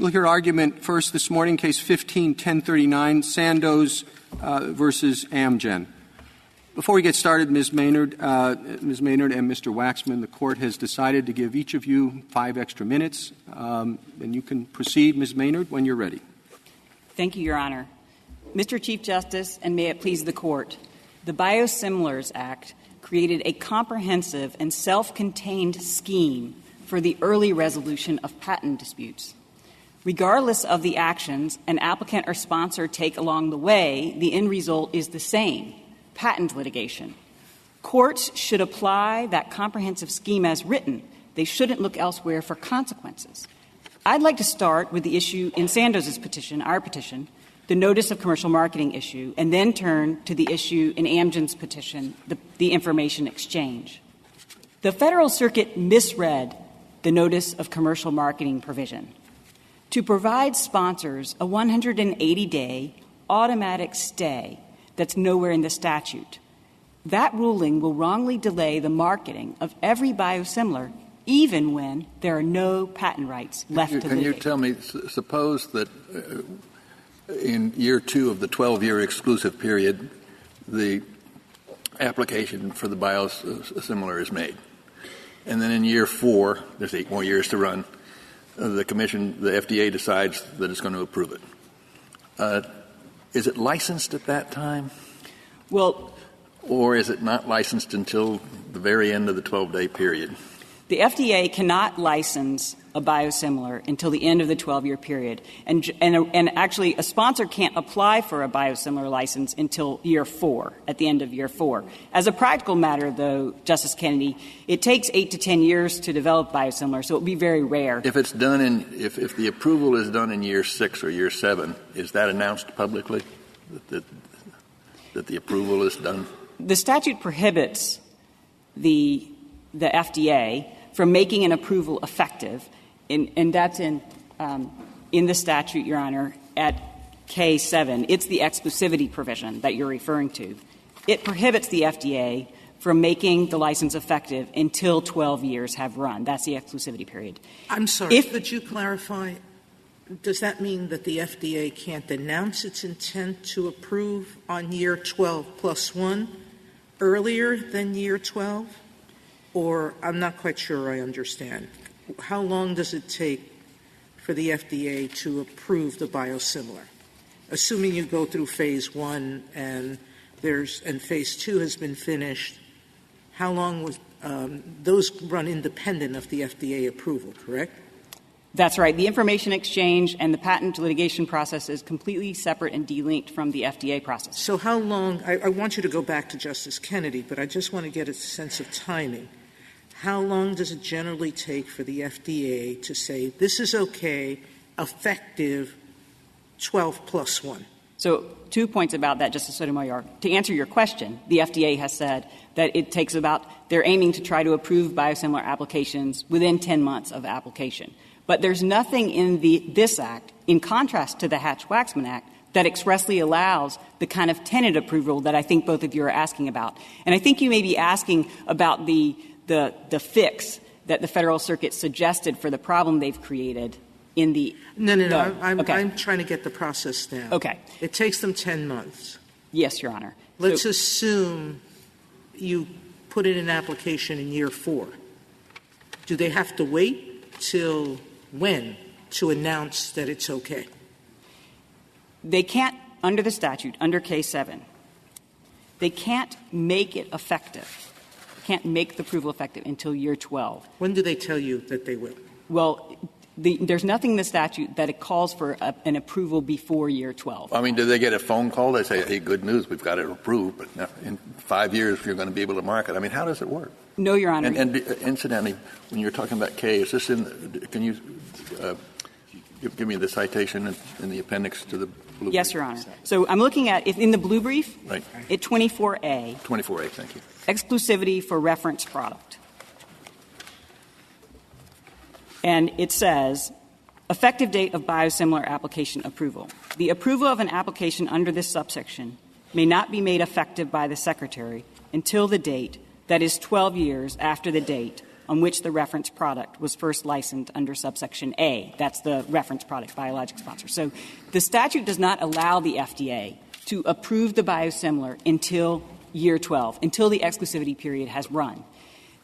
We'll hear argument first this morning, case 15-1039, Sandoz versus Amgen. Before we get started, Ms. Maynard and Mr. Waxman, the Court has decided to give each of you 5 extra minutes, and you can proceed, Ms. Maynard, when you're ready. Thank you, Your Honor. Mr. Chief Justice, and may it please the Court, the Biosimilars Act created a comprehensive and self-contained scheme for the early resolution of patent disputes. Regardless of the actions an applicant or sponsor take along the way, the end result is the same: patent litigation. Courts should apply that comprehensive scheme as written. They shouldn't look elsewhere for consequences. I'd like to start with the issue in Sandoz's petition, our petition, the notice of commercial marketing issue, and then turn to the issue in Amgen's petition, the information exchange. The Federal Circuit misread the notice of commercial marketing provision to provide sponsors a 180-day automatic stay that's nowhere in the statute. That ruling will wrongly delay the marketing of every biosimilar, even when there are no patent rights left to litigate. Can you tell me, suppose that in year 2 of the 12-year exclusive period, the application for the biosimilar is made. And then in year 4, there's 8 more years to run, the FDA decides that it's going to approve it. Is it licensed at that time? Well, or is it not licensed until the very end of the 12-day period? The FDA cannot license a biosimilar until the end of the 12-year period. And actually, a sponsor can't apply for a biosimilar license until year 4, at the end of year 4. As a practical matter, though, Justice Kennedy, it takes 8 to 10 years to develop biosimilars, so it would be very rare. If it's done if the approval is done in year 6 or year 7, is that announced publicly that the approval is done? The statute prohibits the FDA from making an approval effective, and that's in the statute, Your Honor, at K7. It's the exclusivity provision that you're referring to. It prohibits the FDA from making the license effective until 12 years have run. That's the exclusivity period. I'm sorry, could you clarify? Does that mean that the FDA can't announce its intent to approve on year 12 plus 1 earlier than year 12? Or I'm not quite sure I understand. How long does it take for the FDA to approve the biosimilar? Assuming you go through phase 1 and phase 2 has been finished, how long was those run independent of the FDA approval, correct? That's right. The information exchange and the patent litigation process is completely separate and delinked from the FDA process. So how long — I want you to go back to Justice Kennedy, but I just want to get a sense of timing. How long does it generally take for the FDA to say, this is okay, effective 12 plus 1? So 2 points about that, Justice Sotomayor. To answer your question, the FDA has said that it takes they're aiming to try to approve biosimilar applications within 10 months of application. But there's nothing in this Act, in contrast to the Hatch-Waxman Act, that expressly allows the kind of tentative approval that I think both of you are asking about. And I think you may be asking about the fix that the Federal Circuit suggested for the problem they've created in the — No. I'm trying to get the process down. Okay. It takes them 10 months. Yes, Your Honor. Let's assume you put in an application in year 4. Do they have to wait till when to announce that it's okay? They can't, under the statute, under K7, they can't make it effective. Can't make the approval effective until year 12. When do they tell you that they will? Well, there's nothing in the statute that it calls for an approval before year 12. I mean, do they get a phone call? They say, hey, good news, we've got it approved, but now in 5 years you're going to be able to market. I mean, how does it work? No, Your Honor. And incidentally, when you're talking about K, is this can you give me the citation in the appendix to the blue brief? Yes, Your Honor. So I'm looking at, in the blue brief, right. At 24A. 24A, thank you. Exclusivity for reference product. And it says, effective date of biosimilar application approval. The approval of an application under this subsection may not be made effective by the Secretary until the date, that is 12 years after the date on which the reference product was first licensed under subsection A. That's the reference product, biologic sponsor. So the statute does not allow the FDA to approve the biosimilar until year 12, until the exclusivity period has run.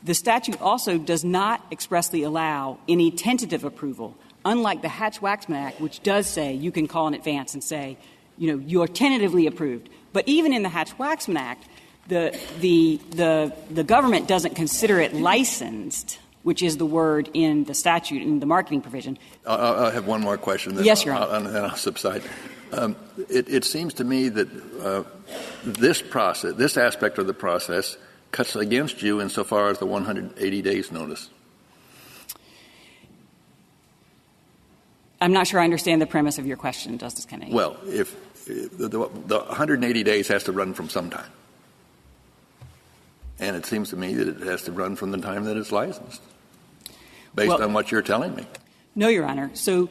The statute also does not expressly allow any tentative approval, unlike the Hatch-Waxman Act, which does say you can call in advance and say, you're tentatively approved. But even in the Hatch-Waxman Act, the government doesn't consider it licensed, which is the word in the statute, in the marketing provision. I'll have one more question. Yes, Your Honor. And then I'll subside. It seems to me that this aspect of the process cuts against you insofar as the 180 days notice. I'm not sure I understand the premise of your question, Justice Kennedy. Well, if the 180 days has to run from some time. And it seems to me that it has to run from the time that it's licensed, based on what you're telling me. No, Your Honor. So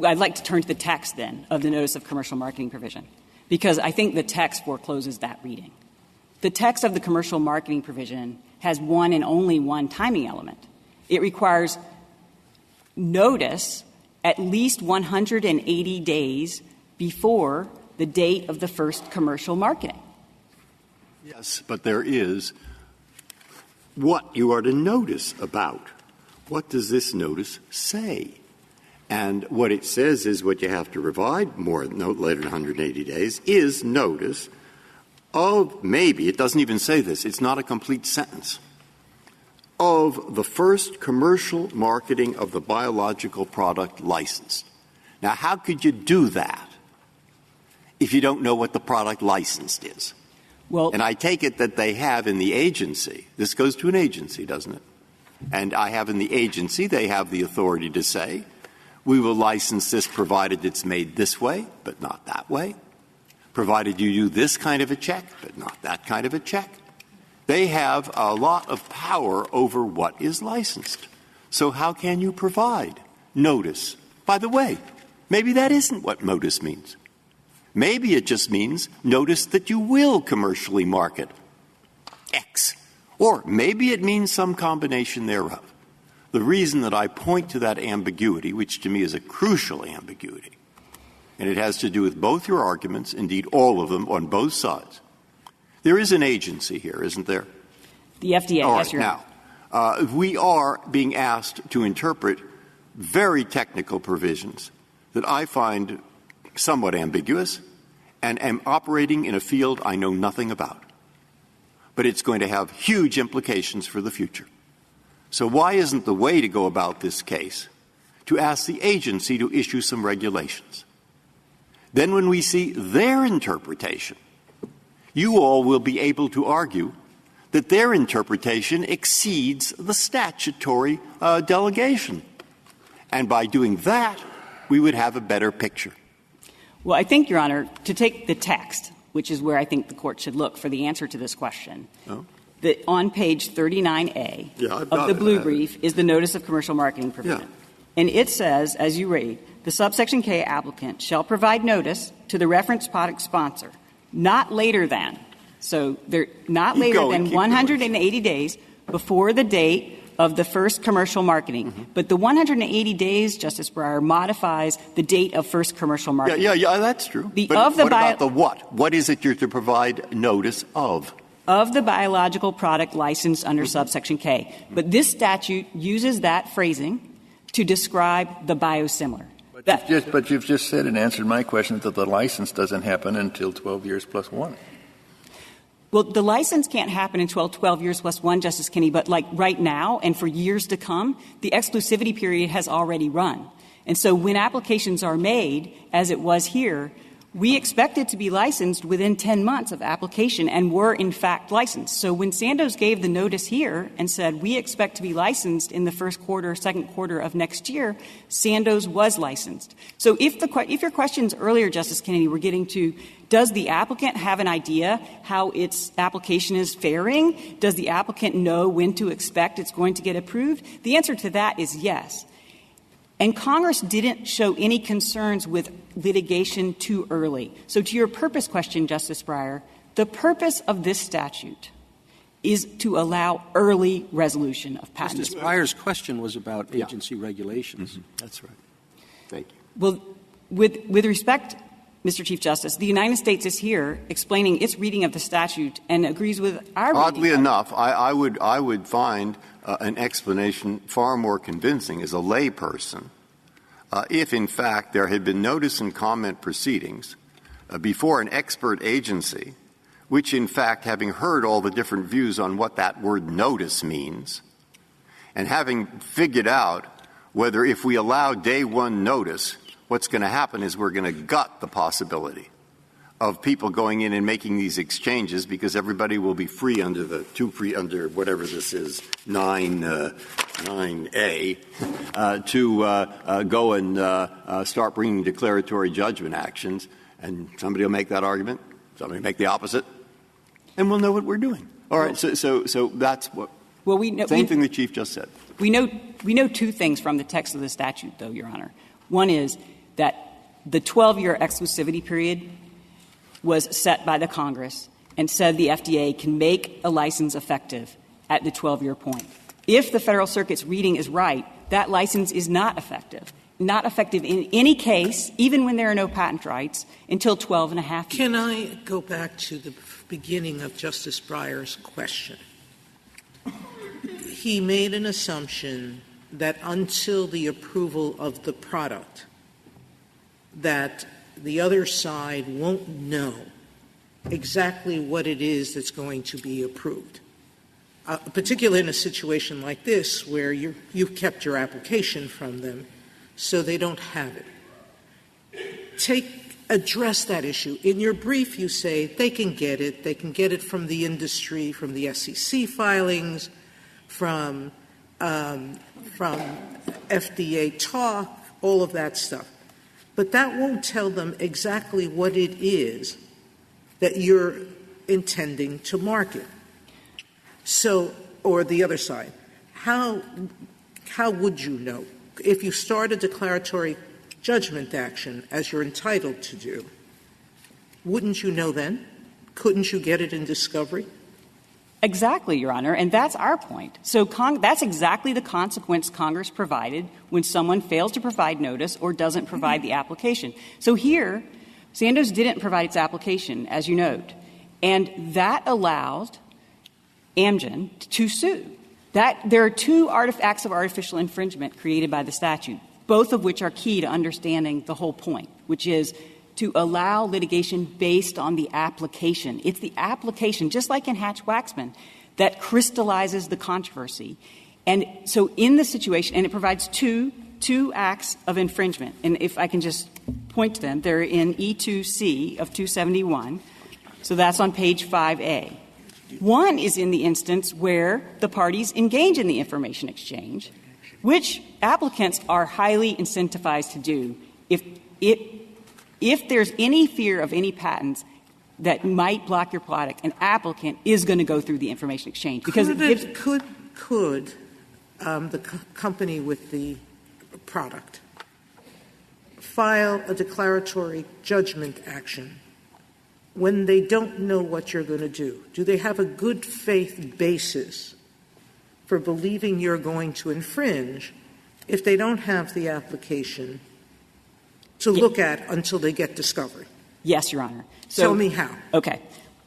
I'd like to turn to the text, then, of the Notice of Commercial Marketing Provision, because I think the text forecloses that reading. The text of the Commercial Marketing Provision has one and only one timing element. It requires notice at least 180 days before the date of the first commercial marketing. Yes, but there is what you are to notice about. What does this notice say? And what it says is what you have to provide no later than 180 days is notice of maybe, it doesn't even say this, it's not a complete sentence, of the first commercial marketing of the biological product licensed. Now, how could you do that if you don't know what the product licensed is? Well, and I take it that they have in the agency, this goes to an agency, doesn't it? And I have in the agency, they have the authority to say, we will license this provided it's made this way, but not that way. Provided you do this kind of a check, but not that kind of a check. They have a lot of power over what is licensed. So how can you provide notice? By the way, maybe that isn't what notice means. Maybe it just means notice that you will commercially market X. Or maybe it means some combination thereof. The reason that I point to that ambiguity, which to me is a crucial ambiguity, and it has to do with both your arguments, indeed all of them on both sides. There is an agency here, isn't there? The FDA, all yes, right, Your Honor. Now, we are being asked to interpret very technical provisions that I find somewhat ambiguous and am operating in a field I know nothing about. But it's going to have huge implications for the future. So why isn't the way to go about this case to ask the agency to issue some regulations? Then when we see their interpretation, you all will be able to argue that their interpretation exceeds the statutory delegation. And by doing that, we would have a better picture. Well, I think, Your Honor, to take the text, which is where I think the Court should look for the answer to this question, that on page 39A of the blue brief is the Notice of Commercial Marketing Provision. Yeah. And it says, as you read, the subsection K applicant shall provide notice to the reference product sponsor not later than. So they're not later than 180 days before the date of the first commercial marketing. Mm-hmm. But the 180 days, Justice Breyer, modifies the date of first commercial marketing. Yeah, that's true. But what about the what? What is it you're to provide notice of? Of the biological product licensed under subsection K. But this statute uses that phrasing to describe the biosimilar. But you've just said and answered my question that the license doesn't happen until 12 years plus 1. Well, the license can't happen until 12 years plus 1, Justice Kennedy, but like right now and for years to come, the exclusivity period has already run. And so when applications are made, as it was here, we expect it to be licensed within 10 months of application and were, in fact, licensed. So when Sandoz gave the notice here and said we expect to be licensed in the first quarter, second quarter of next year, Sandoz was licensed. So if your questions earlier, Justice Kennedy, were getting to does the applicant have an idea how its application is faring? Does the applicant know when to expect it's going to get approved? The answer to that is yes. And Congress didn't show any concerns with litigation too early. So to your purpose question, Justice Breyer, the purpose of this statute is to allow early resolution of patent. Justice Breyer's question was about agency regulations. Mm-hmm. That's right. Thank you. Well, with respect, Mr. Chief Justice, the United States is here explaining its reading of the statute and agrees with our reading. Oddly enough, I would find an explanation far more convincing as a layperson if, in fact, there had been notice and comment proceedings before an expert agency, which, in fact, having heard all the different views on what that word notice means, and having figured out whether if we allow day one notice, what's going to happen is we're going to gut the possibility of people going in and making these exchanges because everybody will be free under under whatever this is, 9A, to go and start bringing declaratory judgment actions. And somebody will make that argument, somebody will make the opposite, and we'll know what we're doing. All right, so that's what. Well, same thing the Chief just said. We know two things from the text of the statute, though, Your Honor. One is that the 12-year exclusivity period was set by the Congress and said the FDA can make a license effective at the 12-year point. If the Federal Circuit's reading is right, that license is not effective in any case, even when there are no patent rights, until 12 and a half years. Can I go back to the beginning of Justice Breyer's question? He made an assumption that until the approval of the product, that the other side won't know exactly what it is that's going to be approved, particularly in a situation like this where you've kept your application from them so they don't have it. Address that issue. In your brief, you say they can get it. They can get it from the industry, from the SEC filings, from FDA talk, all of that stuff. But that won't tell them exactly what it is that you're intending to market. So, or the other side, how would you know? If you start a declaratory judgment action, as you're entitled to do, wouldn't you know then? Couldn't you get it in discovery? Exactly, Your Honor, and that's our point. So that's exactly the consequence Congress provided when someone fails to provide notice or doesn't provide the application. So here, Sandoz didn't provide its application, as you note, and that allowed Amgen to sue. There are two acts of artificial infringement created by the statute, both of which are key to understanding the whole point, which is to allow litigation based on the application. It's the application, just like in Hatch-Waxman, that crystallizes the controversy. And so in the situation, and it provides two acts of infringement. And if I can just point to them, they're in E2C of 271. So that's on page 5A. One is in the instance where the parties engage in the information exchange, which applicants are highly incentivized to do if there's any fear of any patents that might block your product, an applicant is going to go through the information exchange. Because could the company with the product file a declaratory judgment action when they don't know what you're going to do? Do they have a good faith basis for believing you're going to infringe if they don't have the application to look at until they get discovery? Yes, Your Honor. So, tell me how. Okay.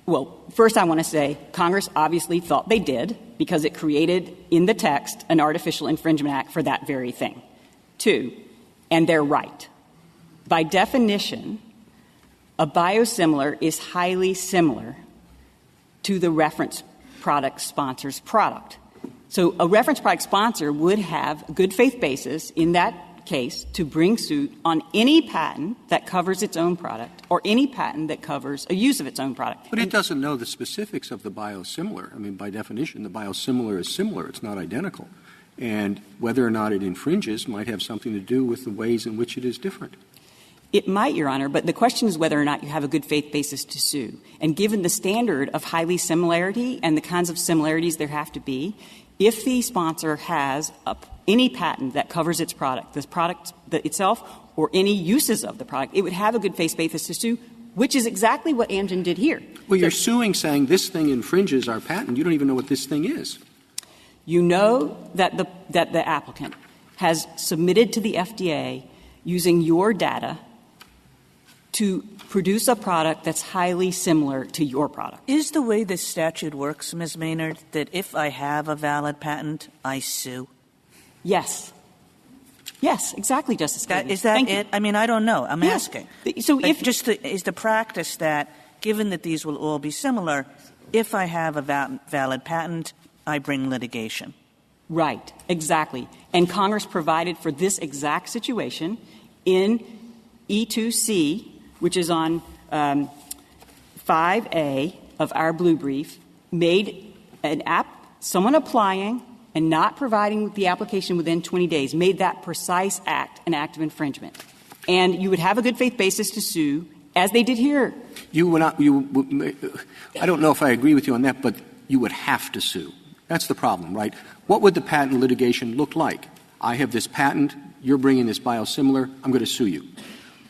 Well, first I want to say Congress obviously thought they did because it created in the text an artificial infringement act for that very thing. Two, and they're right. By definition, a biosimilar is highly similar to the reference product sponsor's product. So a reference product sponsor would have a good faith basis in that case to bring suit on any patent that covers its own product or any patent that covers a use of its own product. But it doesn't know the specifics of the biosimilar. I mean, by definition, the biosimilar is similar. It's not identical. And whether or not it infringes might have something to do with the ways in which it is different. It might, Your Honor, but the question is whether or not you have a good faith basis to sue. And given the standard of highly similarity and the kinds of similarities there have to be, if the sponsor has any patent that covers its product, this product itself, or any uses of the product, it would have a good faith basis to sue which is exactly what Amgen did here. Well, you're suing saying this thing infringes our patent. You don't even know what this thing is. You know that the applicant has submitted to the FDA using your data to produce a product that's highly similar to your product. Is the way this statute works, Ms. Maynard, that if I have a valid patent, I sue? Yes. Yes, exactly, Justice Kagan. Is that Thank it? you. I mean, I don't know. I'm asking. So if is the practice that, given that these will all be similar, if I have a valid patent, I bring litigation? Right, exactly. And Congress provided for this exact situation in E2C, which is on 5A of our blue brief, made someone applying and not providing the application within 20 days, made that precise act an act of infringement. And you would have a good faith basis to sue, as they did here. I don't know if I agree with you on that, but you would have to sue. That's the problem, right? What would the patent litigation look like? I have this patent, you're bringing this biosimilar, I'm going to sue you.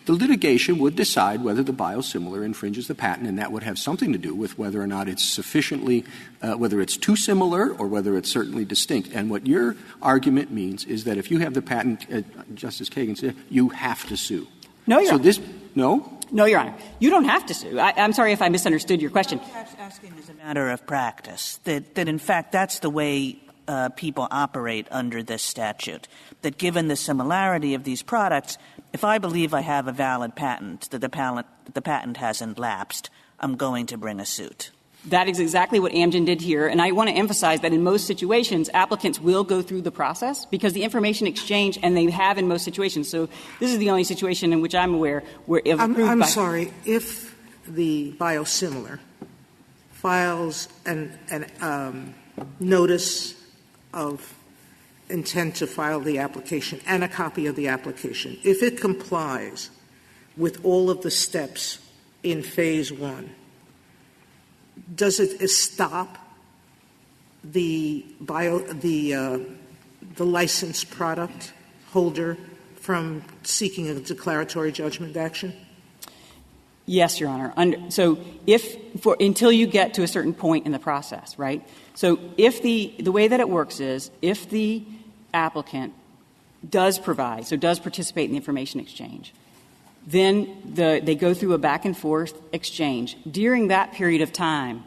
The litigation would decide whether the biosimilar infringes the patent, and that would have something to do with whether or not it's sufficiently whether it's too similar or whether it's certainly distinct. And what your argument means is that if you have the patent, Justice Kagan said, you have to sue. No, Your Honor. No? No, Your Honor. You don't have to sue. I'm sorry if I misunderstood your question. I'm asking as a matter of practice, that in fact that's the way people operate under this statute, that given the similarity of these products, if I believe I have a valid patent, that the patent hasn't lapsed, I'm going to bring a suit. That is exactly what Amgen did here. And I want to emphasize that in most situations, applicants will go through the process because the information exchange, and they have in most situations. So this is the only situation in which I'm aware where if I'm sorry. If the biosimilar files an notice of intent to file the application and a copy of the application, if it complies with all of the steps in phase 1, does it stop the licensed product holder from seeking a declaratory judgment action? Yes, Your Honor. So until you get to a certain point in the process, right? So if the way that it works is if the applicant does participate in the information exchange, then they go through a back and forth exchange. During that period of time,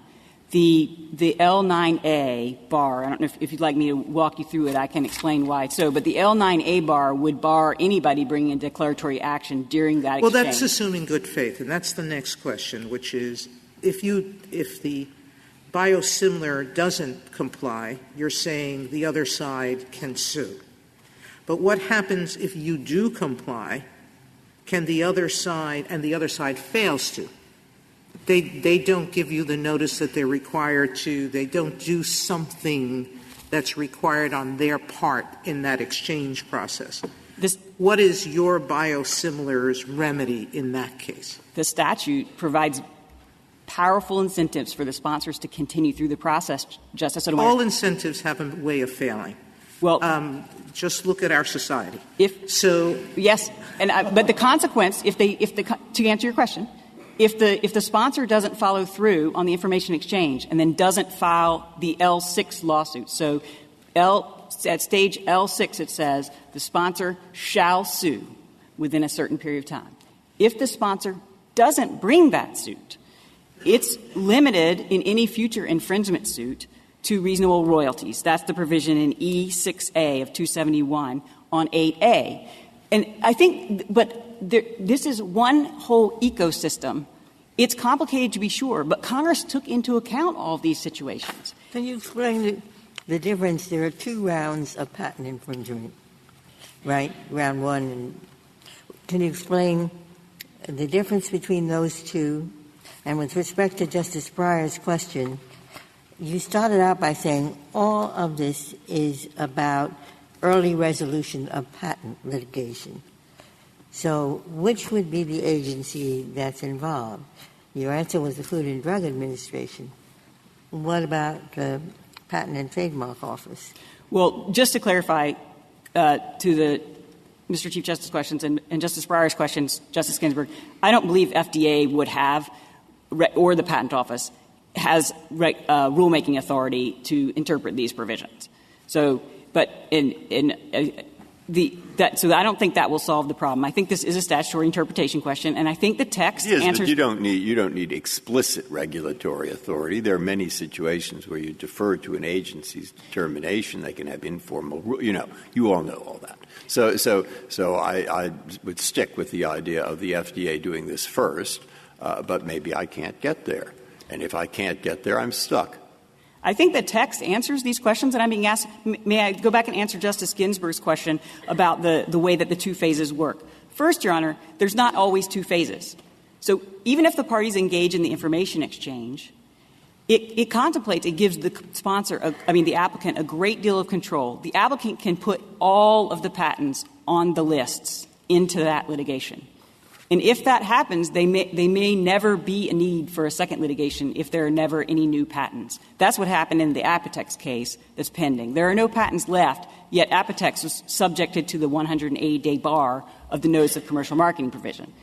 the L9A bar, I don't know if you'd like me to walk you through it, I can explain why. But the L9A bar would bar anybody bringing a declaratory action during that exchange. Well, that's assuming good faith, and that's the next question, which is if the biosimilar doesn't comply, you're saying the other side can sue. But what happens if you do comply? Can the other side, and the other side fails to? They don't give you the notice that they're required to. They don't do something that's required on their part in that exchange process. What is your biosimilar's remedy in that case? The statute provides powerful incentives for the sponsors to continue through the process, Justice Sotomayor. All incentives have a way of failing. Well, just look at our society. Yes, but the consequence, to answer your question, if the sponsor doesn't follow through on the information exchange and then doesn't file the L6 lawsuit, so at stage L6 it says the sponsor shall sue within a certain period of time. If the sponsor doesn't bring that suit, it's limited in any future infringement suit to reasonable royalties. That's the provision in E6A of 271 on 8A. And I think, this is one whole ecosystem. It's complicated to be sure, but Congress took into account all of these situations. Can you explain the difference? There are 2 rounds of patent infringement, right? Round 1. And can you explain the difference between those 2? And with respect to Justice Breyer's question, you started out by saying all of this is about early resolution of patent litigation. So which would be the agency that's involved? Your answer was the Food and Drug Administration. What about the Patent and Trademark Office? Well, just to clarify to Mr. Chief Justice questions and Justice Breyer's questions, Justice Ginsburg, I don't believe FDA would have, or the Patent Office, has rulemaking authority to interpret these provisions. So, but so I don't think that will solve the problem. I think this is a statutory interpretation question, and I think the text answers. But you don't need explicit regulatory authority. There are many situations where you defer to an agency's determination. They can have informal, you all know all that. So I would stick with the idea of the FDA doing this first, but maybe I can't get there. And if I can't get there, I'm stuck. I think the text answers these questions, and I'm being asked, may I go back and answer Justice Ginsburg's question about the way that the two phases work? First, Your Honor, there's not always two phases. So even if the parties engage in the information exchange, it contemplates, it gives the the applicant a great deal of control. The applicant can put all of the patents on the lists into that litigation. And if that happens, they may never be a need for a second litigation if there are never any new patents. That's what happened in the Apotex case that's pending. There are no patents left, yet Apotex was subjected to the 180-day bar of the Notice of Commercial Marketing provision.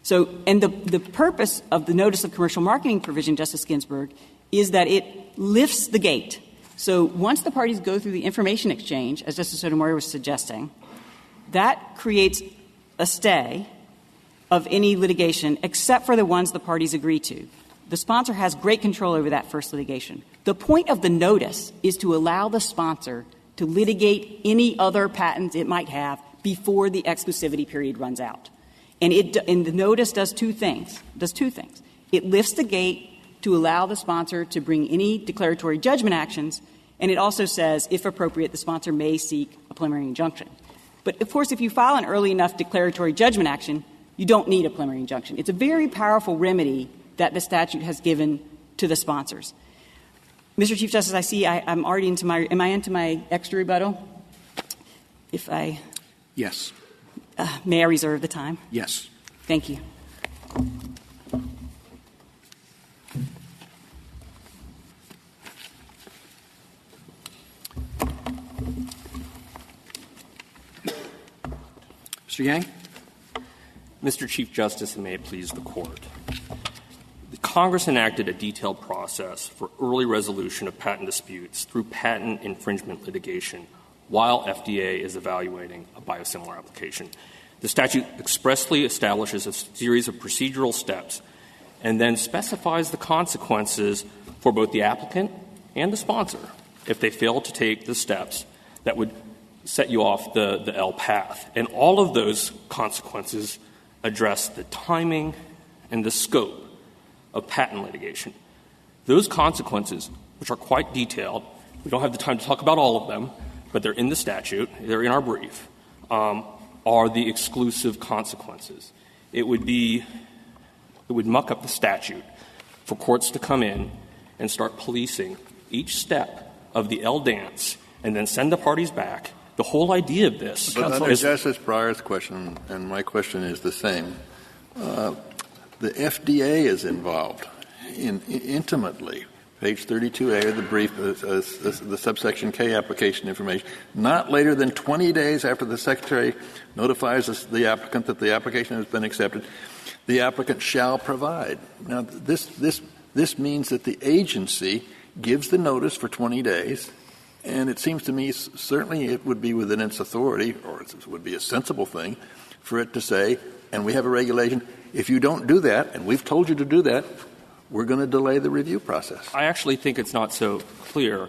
So, and the purpose of the Notice of Commercial Marketing provision, Justice Ginsburg, is that it lifts the gate. So once the parties go through the information exchange, as Justice Sotomayor was suggesting, that creates a stay of any litigation except for the ones the parties agree to. The sponsor has great control over that first litigation. The point of the notice is to allow the sponsor to litigate any other patents it might have before the exclusivity period runs out. And the notice does two things. It lifts the gate to allow the sponsor to bring any declaratory judgment actions, and it also says, if appropriate, the sponsor may seek a preliminary injunction. But, of course, if you file an early enough declaratory judgment action, you don't need a preliminary injunction. It's a very powerful remedy that the statute has given to the sponsors. Mr. Chief Justice, I see I'm already am I into my extra rebuttal? Yes. May I reserve the time? Yes. Thank you. Mr. Yang? Mr. Chief Justice, and may it please the Court. Congress enacted a detailed process for early resolution of patent disputes through patent infringement litigation while FDA is evaluating a biosimilar application. The statute expressly establishes a series of procedural steps and then specifies the consequences for both the applicant and the sponsor if they fail to take the steps that would set you off the L path. And all of those consequences address the timing and the scope of patent litigation. Those consequences, which are quite detailed, we don't have the time to talk about all of them, but they're in the statute, they're in our brief, are the exclusive consequences. It would muck up the statute for courts to come in and start policing each step of the L dance and then send the parties back. The whole idea of this But under Justice Breyer's question, and my question is the same, the FDA is involved intimately. Page 32A of the brief, the subsection K application information, not later than 20 days after the Secretary notifies the applicant that the application has been accepted, the applicant shall provide. Now, this means that the agency gives the notice for 20 days, and it seems to me certainly it would be within its authority, or it would be a sensible thing, for it to say, and we have a regulation, if you don't do that, and we've told you to do that, we're going to delay the review process. I actually think it's not so clear.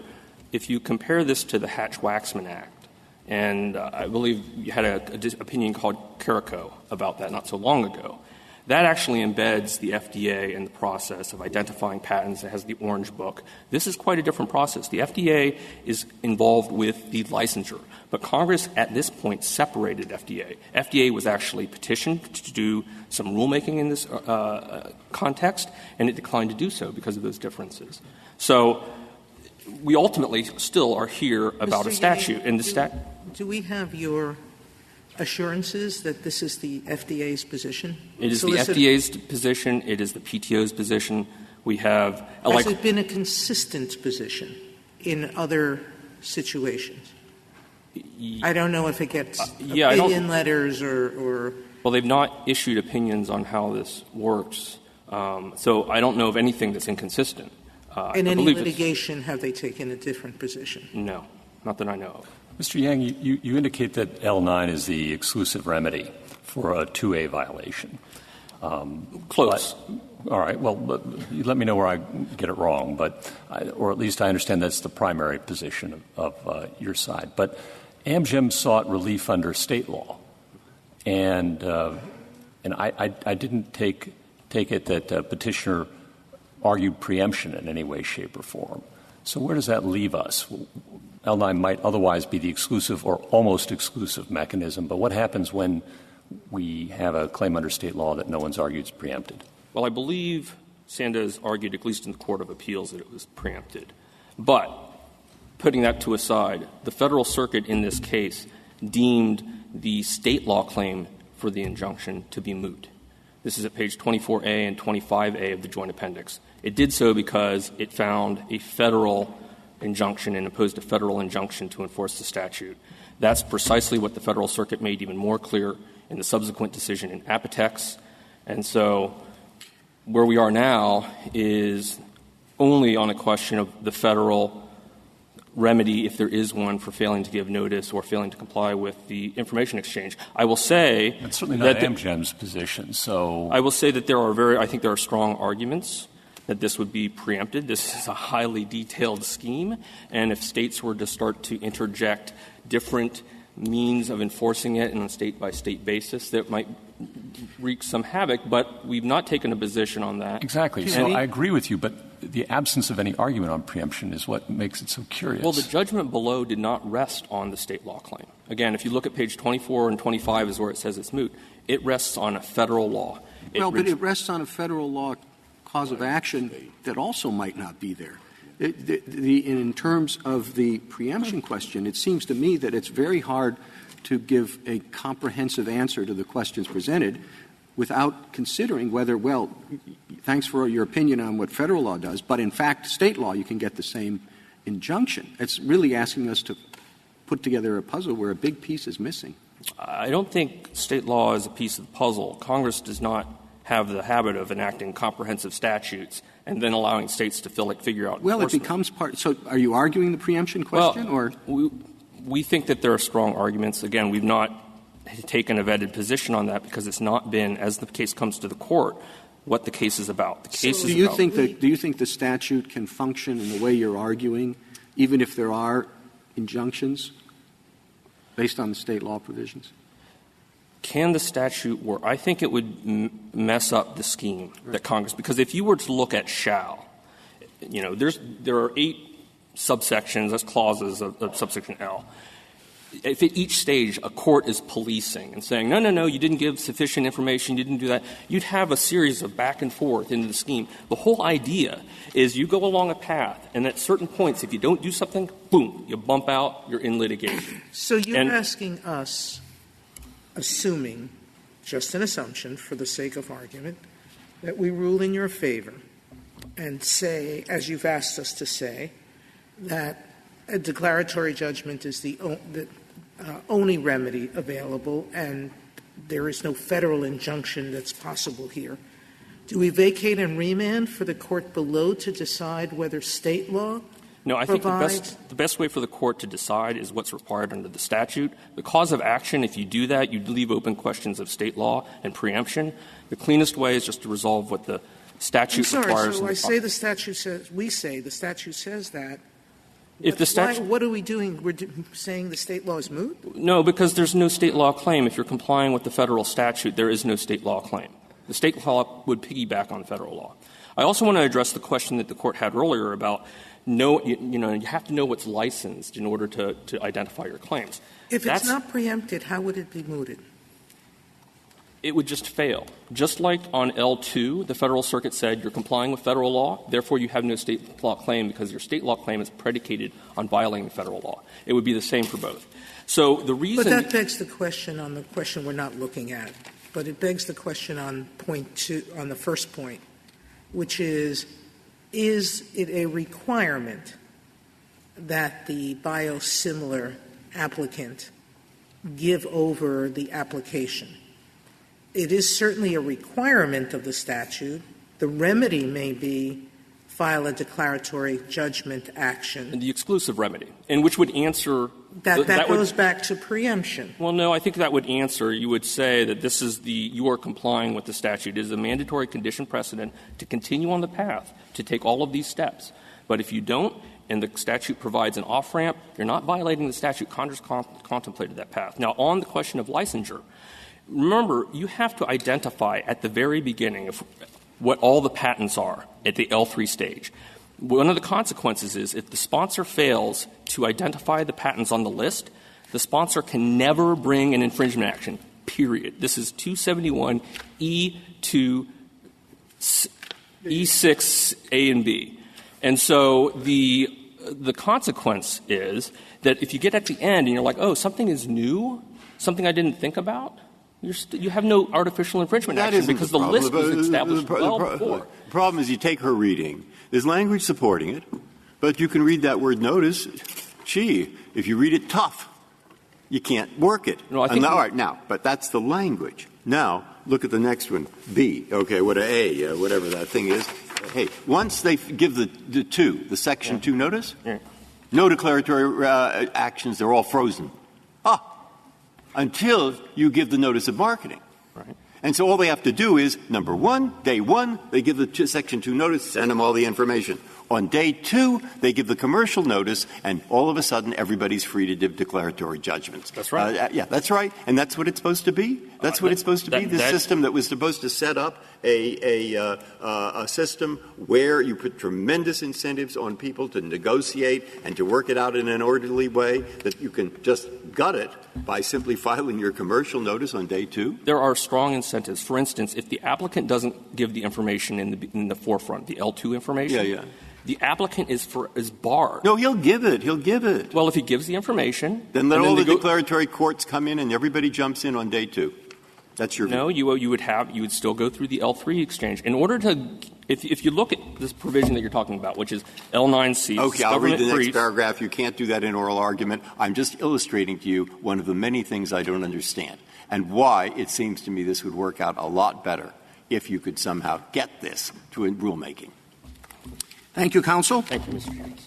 If you compare this to the Hatch-Waxman Act, and I believe you had an opinion called Carrico about that not so long ago, that actually embeds the FDA in the process of identifying patents. It has the Orange Book. This is quite a different process. The FDA is involved with the licensure, but Congress at this point separated FDA. FDA was actually petitioned to do some rulemaking in this context, and it declined to do so because of those differences. So we ultimately still are here about a statute. Do we have your assurances that this is the FDA's position? It is the FDA's position. It is the PTO's position. We have Has it been a consistent position in other situations? I don't know if it gets Yeah, opinion letters or. Well, they've not issued opinions on how this works, so I don't know of anything that's inconsistent. In any litigation, have they taken a different position? No, not that I know of. Mr. Yang, you indicate that L9 is the exclusive remedy for a 2A violation. Close. All right. Well, let me know where I get it wrong, or at least I understand that's the primary position of your side. But Amgen sought relief under state law, and I didn't take it that petitioner argued preemption in any way, shape, or form. So where does that leave us? L9 might otherwise be the exclusive or almost exclusive mechanism, but what happens when we have a claim under state law that no one's argued is preempted? Well, I believe Sandoz argued, at least in the Court of Appeals, that it was preempted. But putting that to aside, the Federal Circuit in this case deemed the state law claim for the injunction to be moot. This is at page 24A and 25A of the Joint Appendix. It did so because it found a Federal injunction and imposed a Federal injunction to enforce the statute. That's precisely what the Federal Circuit made even more clear in the subsequent decision in Apotex. And so where we are now is only on a question of the Federal remedy, if there is one, for failing to give notice or failing to comply with the information exchange. I will say that's certainly not Amgen's position. So I will say that I think there are strong arguments that this would be preempted. This is a highly detailed scheme, and if states were to start to interject different means of enforcing it on a state-by-state basis, that might wreak some havoc, but we've not taken a position on that. Exactly. So I agree with you, but the absence of any argument on preemption is what makes it so curious. Well, the judgment below did not rest on the state law claim. Again, if you look at page 24 and 25 is where it says it's moot, it rests on a Federal law. But it rests on a Federal law cause of action that also might not be there. In terms of the preemption question, it seems to me that it's very hard to give a comprehensive answer to the questions presented without considering whether, well, thanks for your opinion on what Federal law does, but in fact, state law, you can get the same injunction. It's really asking us to put together a puzzle where a big piece is missing. I don't think state law is a piece of the puzzle. Congress does not have the habit of enacting comprehensive statutes and then allowing states to figure out. Well, it becomes part. So are you arguing the preemption question? Well, or we think that there are strong arguments. Again, we've not taken a vetted position on that because it's not been, as the case comes to the court, what the case is about. The case is about. Do you think the statute can function in the way you're arguing, even if there are injunctions based on the state law provisions? Can the statute work? I think it would mess up the scheme that Congress, because if you were to look at shall, there are 8 subsections, that's clauses of subsection L. If at each stage a court is policing and saying, no, you didn't give sufficient information, you didn't do that, you'd have a series of back and forth into the scheme. The whole idea is you go along a path, and at certain points, if you don't do something, boom, you bump out, you're in litigation. So you're asking us, assuming, just an assumption for the sake of argument, that we rule in your favor and say, as you've asked us to say, that a declaratory judgment is the only remedy available and there is no Federal injunction that's possible here. Do we vacate and remand for the court below to decide whether state law No, I think the best way for the court to decide is what's required under the statute. The cause of action, if you do that, you leave open questions of state law and preemption. The cleanest way is just to resolve what the statute requires. So I say the statute says, we say the statute says that. If the statute, what are we doing? We're saying the state law is moot? No, because there's no state law claim. If you're complying with the Federal statute, there is no state law claim. The state law would piggyback on Federal law. I also want to address the question that the Court had earlier about you have to know what's licensed in order to identify your claims. If it's not preempted, how would it be mooted? It would just fail. Just like on L2, the Federal Circuit said you're complying with Federal law, therefore you have no state law claim because your state law claim is predicated on violating Federal law. It would be the same for both. So the reason — But that begs the question on the question we're not looking at. But it begs the question on point 2, on the first point, which is it a requirement that the biosimilar applicant give over the application. It is certainly a requirement of the statute. The remedy may be file a declaratory judgment action. And the exclusive remedy, and which would answer that goes back to preemption. Well, no, I think that would answer. You would say that this is you are complying with the statute. It is a mandatory condition precedent to continue on the path, to take all of these steps. But if you don't, and the statute provides an off-ramp, you're not violating the statute. Congress contemplated that path. Now, on the question of licensure, remember, you have to identify at the very beginning of what all the patents are at the L3 stage. One of the consequences is if the sponsor fails to identify the patents on the list, the sponsor can never bring an infringement action, period. This is 271 E2 E6 A and B. And so the consequence is that if you get at the end and you're like, oh, something is new, something I didn't think about, you have no artificial infringement action because the list was established well before. The problem is you take her reading. There's language supporting it, but you can read that word notice. Gee, if you read it tough, you can't work it. No, I think all right, now, but that's the language. Now, look at the next one, B. Okay, what A, whatever that thing is. Hey, once they give the Section 2 notice, no declaratory actions, they're all frozen. Until you give the notice of marketing. Right. And so all they have to do is, number one, day one, they give the Section 2 notice, send them all the information. On day two, they give the commercial notice, and all of a sudden everybody's free to give declaratory judgments. That's right. Yeah, that's right. And that's what it's supposed to be? That's what it's supposed to be? The system that was supposed to set up a system where you put tremendous incentives on people to negotiate and to work it out in an orderly way, that you can just gut it by simply filing your commercial notice on day two? There are strong incentives. For instance, if the applicant doesn't give the information in the forefront, the L2 information, the applicant is barred. No, he'll give it. He'll give it. Well, if he gives the information, then let all the declaratory courts come in and everybody jumps in on day two. That's your view. No, you would still go through the L3 exchange in order to. If you look at this provision that you're talking about, which is L9C. Okay, I'll read the next paragraph. You can't do that in oral argument. I'm just illustrating to you one of the many things I don't understand and why it seems to me this would work out a lot better if you could somehow get this to a rulemaking. Thank you, counsel. Thank you, Mr. Jones.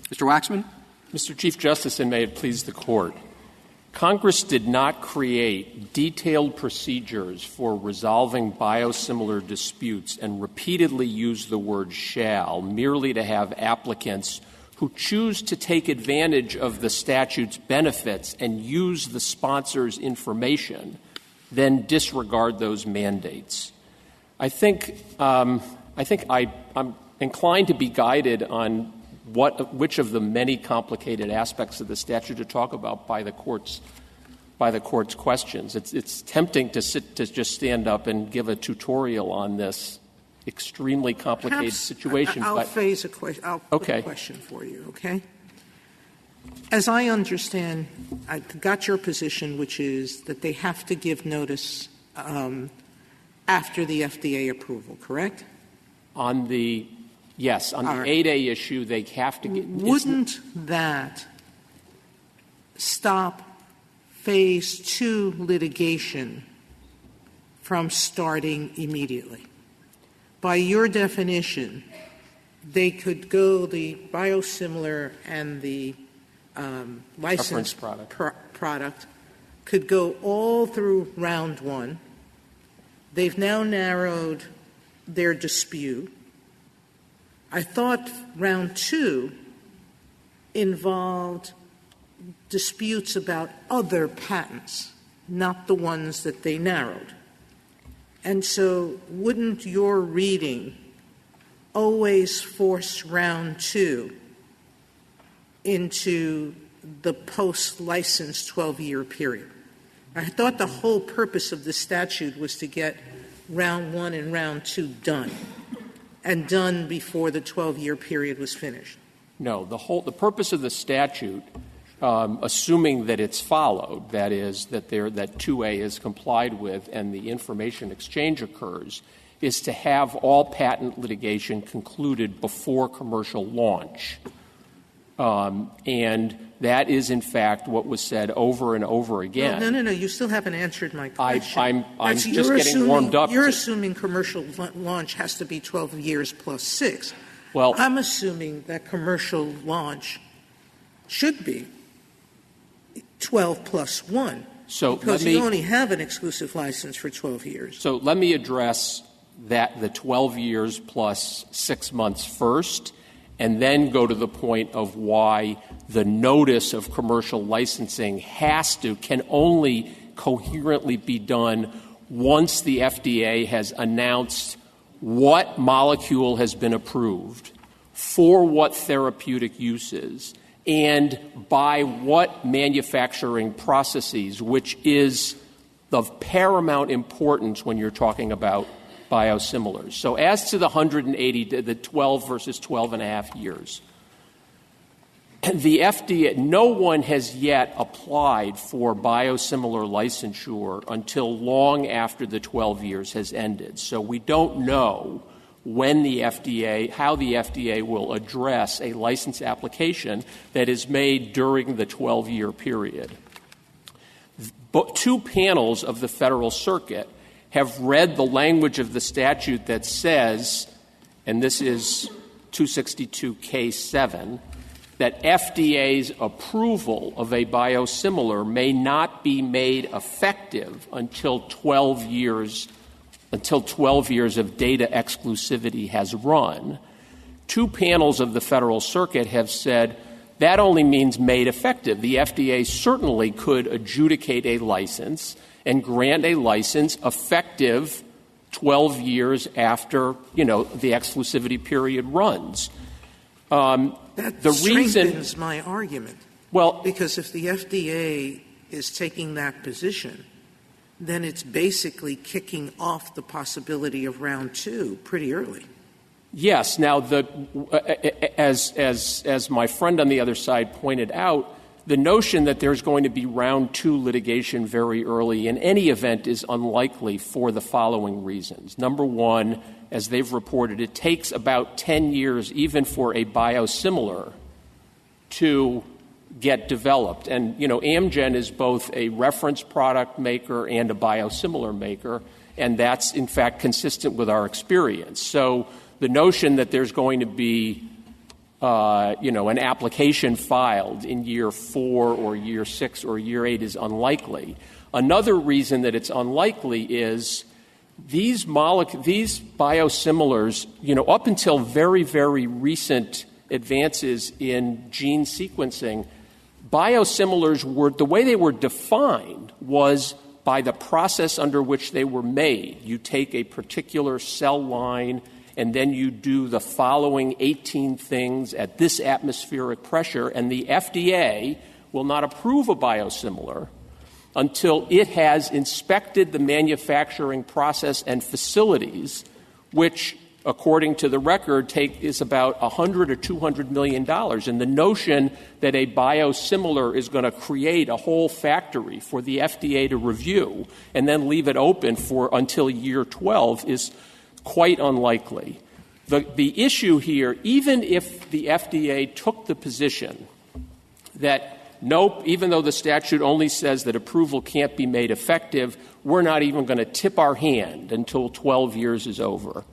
Mr. Waxman. Mr. Chief Justice, and may it please the Court, Congress did not create detailed procedures for resolving biosimilar disputes and repeatedly use the word shall merely to have applicants who choose to take advantage of the statute's benefits and use the sponsor's information then disregard those mandates. I think I'm inclined to be guided on which of the many complicated aspects of the statute to talk about by the court's questions. It's tempting to just stand up and give a tutorial on this extremely complicated situation. I'll phrase a question. I'll put a question for you, okay? As I understand, I got your position, which is that they have to give notice after the FDA approval, correct? On the 8A issue, they have to get. Wouldn't that stop Phase 2 litigation from starting immediately? By your definition, they could go the biosimilar and the licensed product could go all through round one. They've now narrowed their dispute. I thought round two involved disputes about other patents, not the ones that they narrowed. And so wouldn't your reading always force round two into the post-license 12-year period? I thought the whole purpose of the statute was to get round one and round two done, and done before the 12-year period was finished. No, the purpose of the statute, assuming that it's followed, that is, that 2A is complied with and the information exchange occurs, is to have all patent litigation concluded before commercial launch. And that is, in fact, what was said over and over again. No. You still haven't answered my question. I'm just getting warmed up. You're assuming commercial launch has to be 12 years plus 6. Well, I'm assuming that commercial launch should be 12 plus 1. Because you only have an exclusive license for 12 years. So let me address the 12 years plus 6 months first, and then go to the point of why the notice of commercial licensing can only coherently be done once the FDA has announced what molecule has been approved, for what therapeutic uses, and by what manufacturing processes, which is of paramount importance when you're talking about biosimilars. So as to the 12 versus 12 and a half years, the FDA, no one has yet applied for biosimilar licensure until long after the 12 years has ended. So we don't know how the FDA will address a license application that is made during the 12-year period. But 2 panels of the Federal Circuit have read the language of the statute that says, and this is 262K7, that FDA's approval of a biosimilar may not be made effective until 12 years of data exclusivity has run. 2 panels of the Federal Circuit have said that only means made effective. The FDA certainly could adjudicate a license and grant a license effective 12 years after, the exclusivity period runs. That strengthens my argument. Well, because if the FDA is taking that position, then it's basically kicking off the possibility of round 2 pretty early. Yes. Now, as my friend on the other side pointed out, the notion that there's going to be round 2 litigation very early in any event is unlikely for the following reasons. Number one, as they've reported, it takes about 10 years even for a biosimilar to get developed. And, Amgen is both a reference product maker and a biosimilar maker, and that's, in fact, consistent with our experience. So the notion that there's going to be an application filed in year 4 or year 6 or year 8 is unlikely. Another reason that it's unlikely is these biosimilars, up until very, very recent advances in gene sequencing, biosimilars the way they were defined was by the process under which they were made. You take a particular cell line and then you do the following 18 things at this atmospheric pressure, and the FDA will not approve a biosimilar until it has inspected the manufacturing process and facilities, which, according to the record, is about $100 or $200 million. And the notion that a biosimilar is going to create a whole factory for the FDA to review and then leave it open until year 12 is quite unlikely. The issue here, even if the FDA took the position that nope, even though the statute only says that approval can't be made effective, we're not even going to tip our hand until 12 years is over,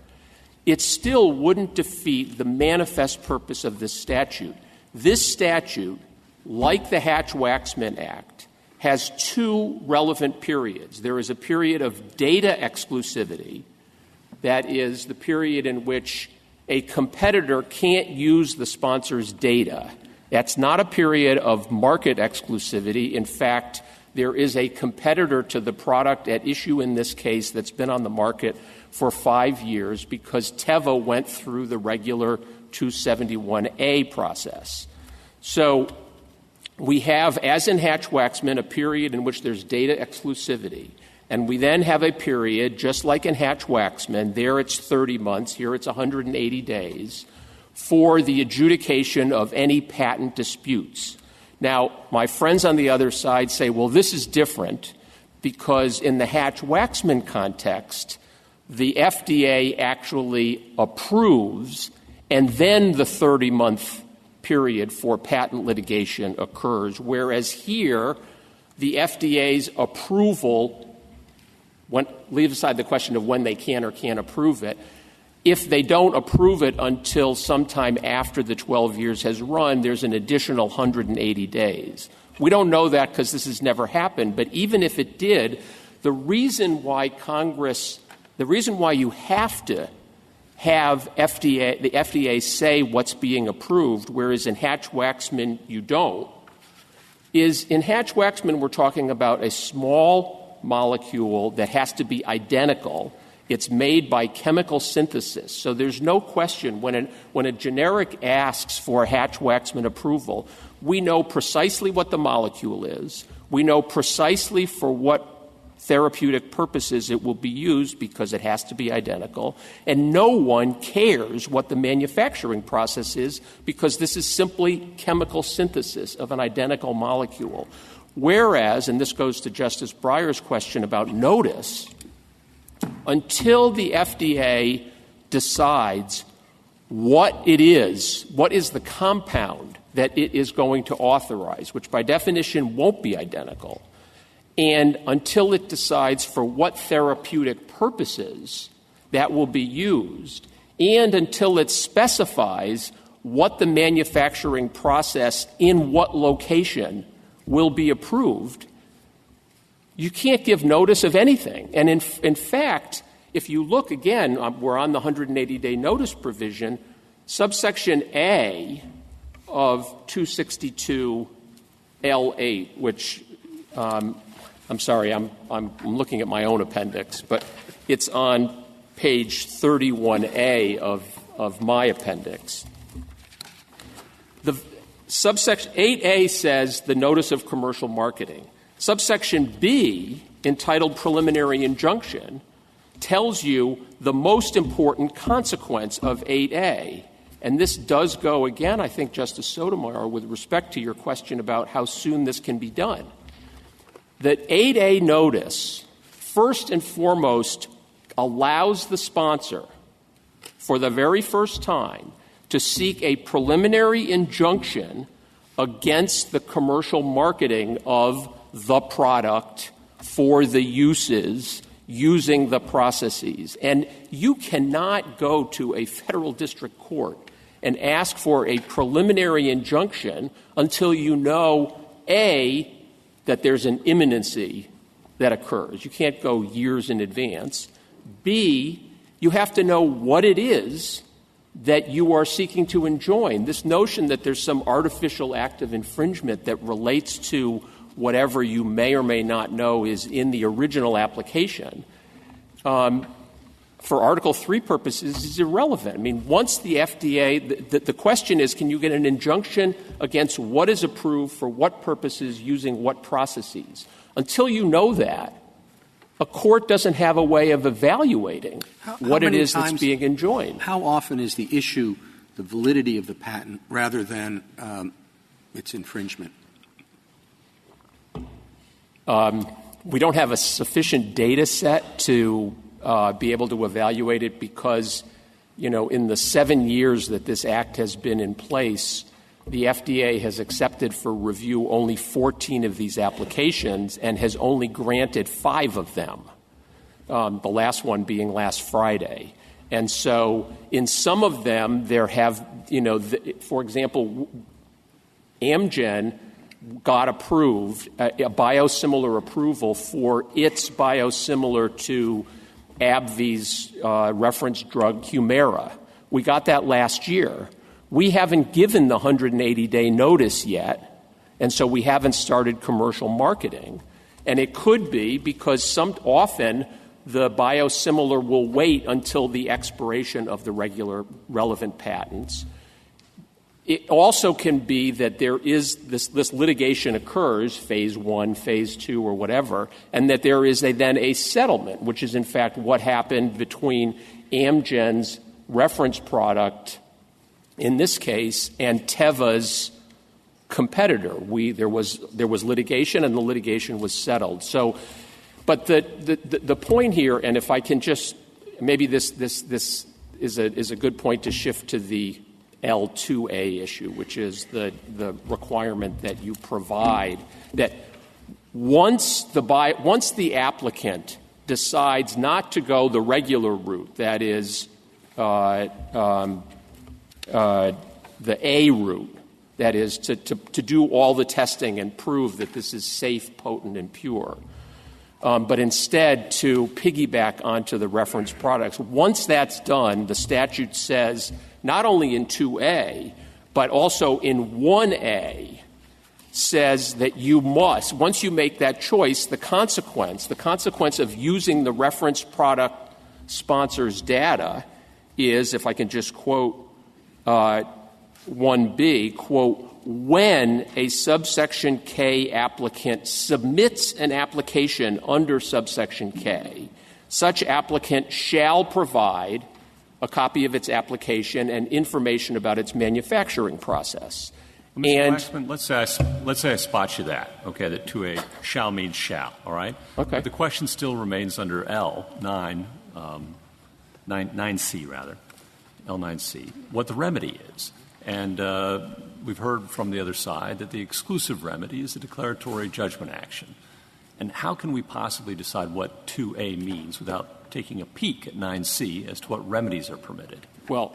it still wouldn't defeat the manifest purpose of this statute. This statute, like the Hatch-Waxman Act, has 2 relevant periods. There is a period of data exclusivity. That is the period in which a competitor can't use the sponsor's data. That's not a period of market exclusivity. In fact, there is a competitor to the product at issue in this case that's been on the market for 5 years because Teva went through the regular 271A process. So we have, as in Hatch-Waxman, a period in which there's data exclusivity. And we then have a period, just like in Hatch-Waxman, there it's 30 months, here it's 180 days, for the adjudication of any patent disputes. Now, my friends on the other side say, well, this is different because in the Hatch-Waxman context, the FDA actually approves, and then the 30-month period for patent litigation occurs, whereas here the FDA's approval, leave aside the question of when they can or can't approve it, if they don't approve it until sometime after the 12 years has run, there's an additional 180 days. We don't know that because this has never happened, but even if it did, the reason why you have to have the FDA say what's being approved, whereas in Hatch-Waxman you don't, is in Hatch-Waxman we're talking about a small molecule that has to be identical. It's made by chemical synthesis. So there's no question when a generic asks for Hatch-Waxman approval, we know precisely what the molecule is. We know precisely for what therapeutic purposes it will be used because it has to be identical. And no one cares what the manufacturing process is because this is simply chemical synthesis of an identical molecule. Whereas, and this goes to Justice Breyer's question about notice, until the FDA decides what it is, what is the compound that it is going to authorize, which by definition won't be identical, and until it decides for what therapeutic purposes that will be used, and until it specifies what the manufacturing process in what location will be approved, you can't give notice of anything. And in fact, if you look again, we're on the 180-day notice provision, subsection A of 262L8, which I'm sorry, I'm looking at my own appendix, but it's on page 31A of my appendix. The subsection 8A says the notice of commercial marketing. Subsection B, entitled preliminary injunction, tells you the most important consequence of 8A. And this does go, again, I think, Justice Sotomayor, with respect to your question about how soon this can be done. That 8A notice, first and foremost, allows the sponsor, for the very first time, to seek a preliminary injunction against the commercial marketing of the product for the uses using the processes. And you cannot go to a federal district court and ask for a preliminary injunction until you know, A, that there's an imminency that occurs. You can't go years in advance. B, you have to know what it is that you are seeking to enjoin. This notion that there's some artificial act of infringement that relates to whatever you may or may not know is in the original application, for Article III purposes is irrelevant. I mean, once the FDA, the question is, can you get an injunction against what is approved for what purposes using what processes? Until you know that, a court doesn't have a way of evaluating what it is that's being enjoined. How often is the issue the validity of the patent rather than its infringement? We don't have a sufficient data set to be able to evaluate it because, in the 7 years that this act has been in place, the FDA has accepted for review only 14 of these applications and has only granted 5 of them, the last one being last Friday. And so in some of them there have, for example, Amgen got approved, a biosimilar approval for its biosimilar to AbbVie's reference drug Humira. We got that last year. We haven't given the 180-day notice yet, and so we haven't started commercial marketing. And it could be because often the biosimilar will wait until the expiration of the regular relevant patents. It also can be that there is this litigation occurs, phase 1, phase 2, or whatever, and that there is then a settlement, which is in fact what happened between Amgen's reference product, in this case, and Teva's competitor. There was litigation, and the litigation was settled. So, but the point here, and if I can just maybe this is a good point to shift to the L2A issue, which is the requirement that you provide that once the applicant decides not to go the regular route, that is the A route, that is to do all the testing and prove that this is safe, potent, and pure, but instead to piggyback onto the reference products. Once that's done, the statute says not only in 2A, but also in 1A, says that you must, once you make that choice, the consequence of using the reference product sponsor's data is, if I can just quote 1B, quote, when a subsection K applicant submits an application under subsection K, such applicant shall provide a copy of its application and information about its manufacturing process. Mr. Waxman, let's say I spot you that, okay, that 2A shall means shall, all right? Okay. But the question still remains under L9, 9C rather, L9C, what the remedy is. And we've heard from the other side that the exclusive remedy is a declaratory judgment action. And how can we possibly decide what 2A means without taking a peek at 9C as to what remedies are permitted? Well,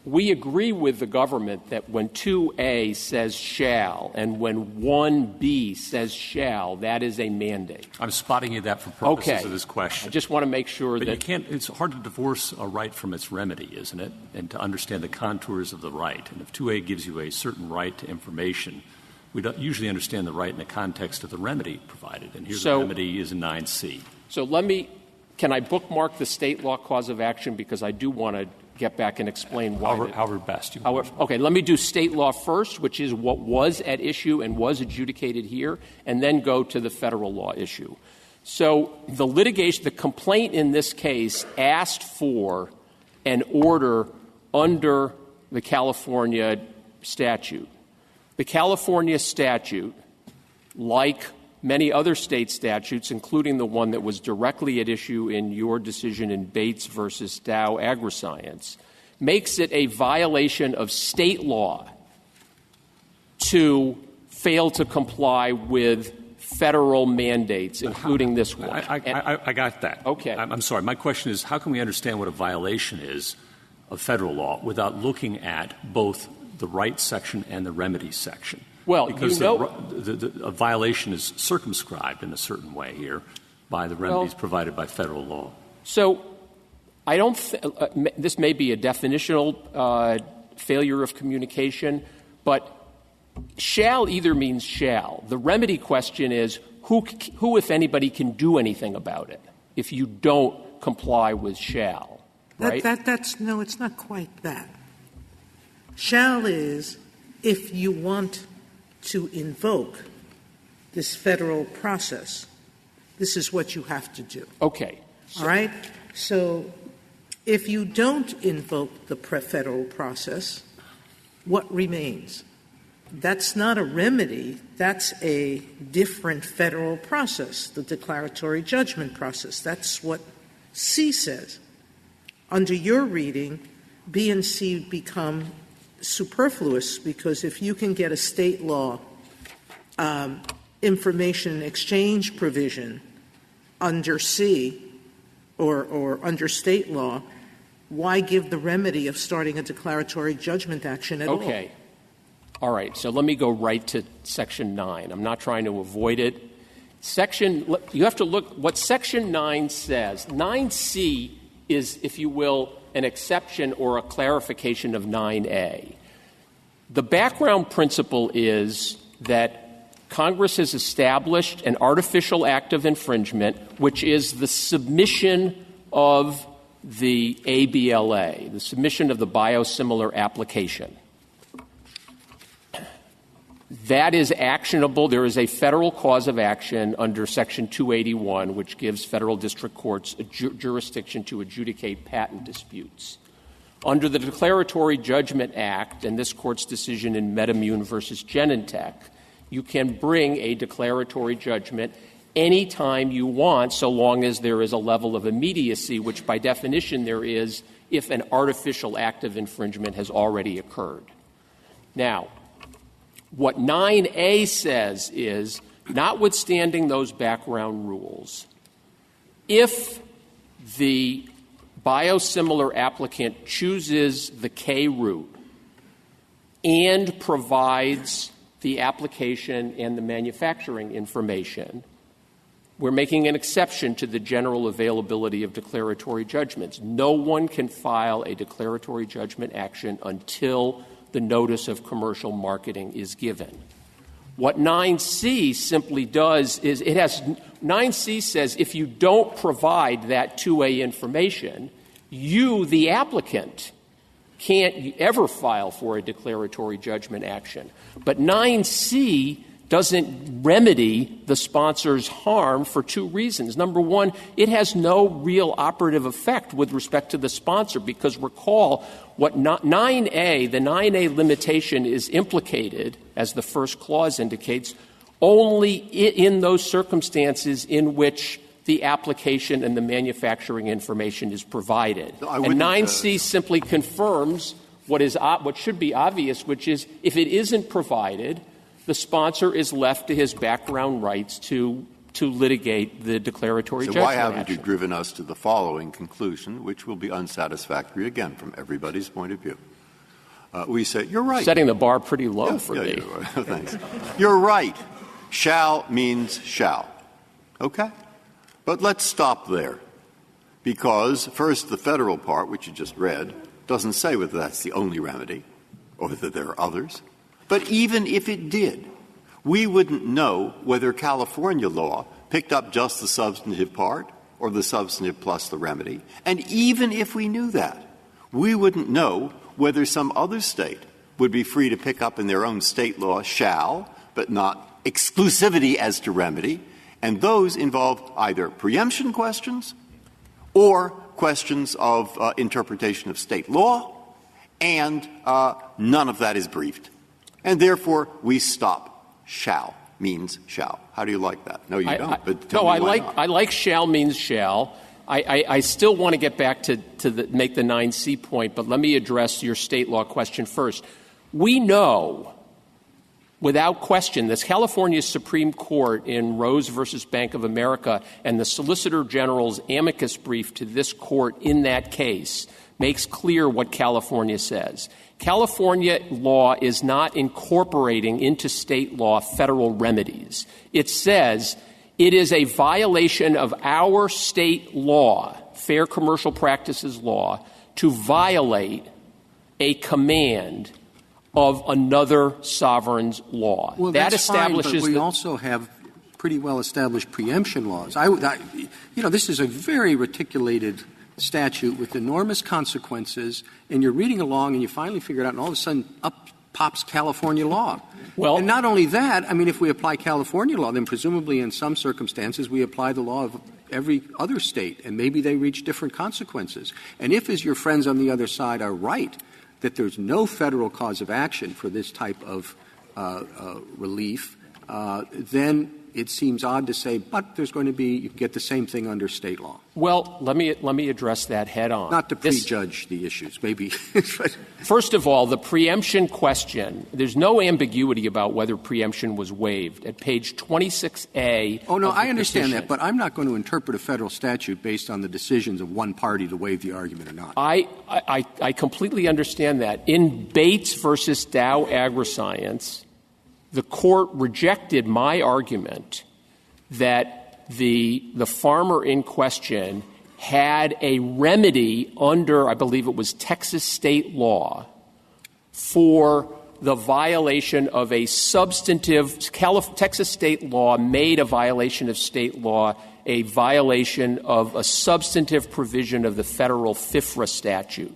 we agree with the government that when 2A says shall and when 1B says shall, that is a mandate. I'm spotting you that for purposes of this question. I just want to make sure but that you can't. It's hard to divorce a right from its remedy, isn't it? And to understand the contours of the right. And if 2A gives you a certain right to information, we don't usually understand the right in the context of the remedy provided. And here the remedy is in 9C. So can I bookmark the state law cause of action, because I do want to get back and explain why. However best you want. Okay, let me do state law first, which is what was at issue and was adjudicated here, and then go to the federal law issue. So the complaint in this case asked for an order under the California statute. The California statute, like many other state statutes, including the one that was directly at issue in your decision in Bates versus Dow AgriScience, makes it a violation of state law to fail to comply with federal mandates, including this one. I got that. Okay. I'm sorry. My question is, how can we understand what a violation is of federal law without looking at both the right section and the remedy section? Well, because a violation is circumscribed in a certain way here by the remedies provided by federal law. So I don't this may be a definitional failure of communication, but shall either means shall. The remedy question is who, if anybody, can do anything about it if you don't comply with shall, right? No, it's not quite that. Shall is if you want to invoke this federal process, this is what you have to do. Okay. All right? So if you don't invoke the federal process, what remains? That's not a remedy. That's a different federal process, the declaratory judgment process. That's what C says. Under your reading, B and C become superfluous, because if you can get a state law information exchange provision under C or under state law, why give the remedy of starting a declaratory judgment action at all? Okay. All right. So let me go right to Section 9. I'm not trying to avoid it. You have to look what Section 9 says. 9C is, if you will, an exception or a clarification of 9A. The background principle is that Congress has established an artificial act of infringement, which is the submission of the ABLA, the submission of the biosimilar application. That is actionable. There is a federal cause of action under Section 281, which gives federal district courts a jurisdiction to adjudicate patent disputes. Under the Declaratory Judgment Act and this Court's decision in MedImmune versus Genentech, you can bring a declaratory judgment any time you want, so long as there is a level of immediacy, which by definition there is if an artificial act of infringement has already occurred. Now, what 9A says is, notwithstanding those background rules, if the biosimilar applicant chooses the K route and provides the application and the manufacturing information, we're making an exception to the general availability of declaratory judgments. No one can file a declaratory judgment action until the notice of commercial marketing is given. What 9C simply does is 9C says if you don't provide that 2A information, you, the applicant, can't ever file for a declaratory judgment action. But 9C doesn't remedy the sponsor's harm for two reasons. Number one, it has no real operative effect with respect to the sponsor, because recall what 9A, the 9A limitation is implicated, as the first clause indicates, only in those circumstances in which the application and the manufacturing information is provided. And 9C simply confirms what should be obvious, which is if it isn't provided, the sponsor is left to his background rights to litigate the declaratory judgment action. So why haven't you driven us to the following conclusion, which will be unsatisfactory, again, from everybody's point of view? We say, you're right. Setting the bar pretty low for me. Thanks. You're right. Shall means shall. Okay? But let's stop there. Because, first, the federal part, which you just read, doesn't say whether that's the only remedy or whether there are others. But even if it did, we wouldn't know whether California law picked up just the substantive part or the substantive plus the remedy. And even if we knew that, we wouldn't know whether some other state would be free to pick up in their own state law shall, but not exclusivity as to remedy. And those involve either preemption questions or questions of interpretation of state law, and none of that is briefed. And therefore, we stop. Shall means shall. How do you like that? No, you don't. But tell me why not. I like shall means shall. I still want to get back to make the 9C point, but let me address your state law question first. We know, without question, this California Supreme Court in Rose versus Bank of America and the Solicitor General's amicus brief to this court in that case makes clear what California says. California law is not incorporating into state law federal remedies. It says it is a violation of our state law, Fair Commercial Practices law, to violate a command of another sovereign's law. Well, that that's establishes fine, but we also have pretty well-established preemption laws. This is a very reticulated statute with enormous consequences, and you're reading along and you finally figure it out, and all of a sudden up pops California law. Well, and not only that, if we apply California law, then presumably in some circumstances we apply the law of every other state, and maybe they reach different consequences. And if, as your friends on the other side are right, that there's no federal cause of action for this type of relief, then it seems odd to say, but there's going to be, you can get the same thing under state law. Well, let me address that head on. Not to prejudge the issues, maybe. First of all, the preemption question, there's no ambiguity about whether preemption was waived. At page 26A. Oh, no, I understand that, but I'm not going to interpret a federal statute based on the decisions of one party to waive the argument or not. I completely understand that. In Bates versus Dow AgriScience, the court rejected my argument that the farmer in question had a remedy under, I believe it was Texas state law, for the violation of a substantive Texas state law made a violation of state law a violation of a substantive provision of the federal FIFRA statute.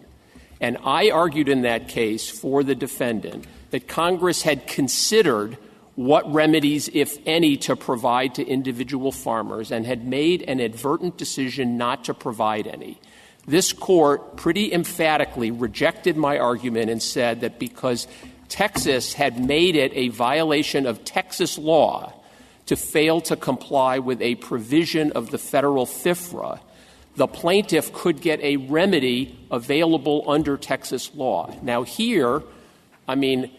And I argued in that case for the defendant that Congress had considered what remedies, if any, to provide to individual farmers and had made an advertent decision not to provide any. This court pretty emphatically rejected my argument and said that because Texas had made it a violation of Texas law to fail to comply with a provision of the federal FIFRA, the plaintiff could get a remedy available under Texas law. Now here, I mean,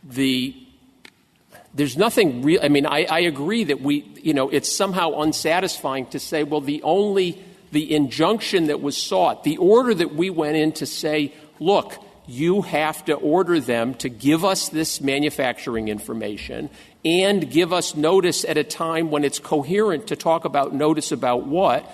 there's nothing real. I mean, I agree that it's somehow unsatisfying to say, well, the injunction that was sought, the order that we went in to say, look, you have to order them to give us this manufacturing information and give us notice at a time when it's coherent to talk about notice about what.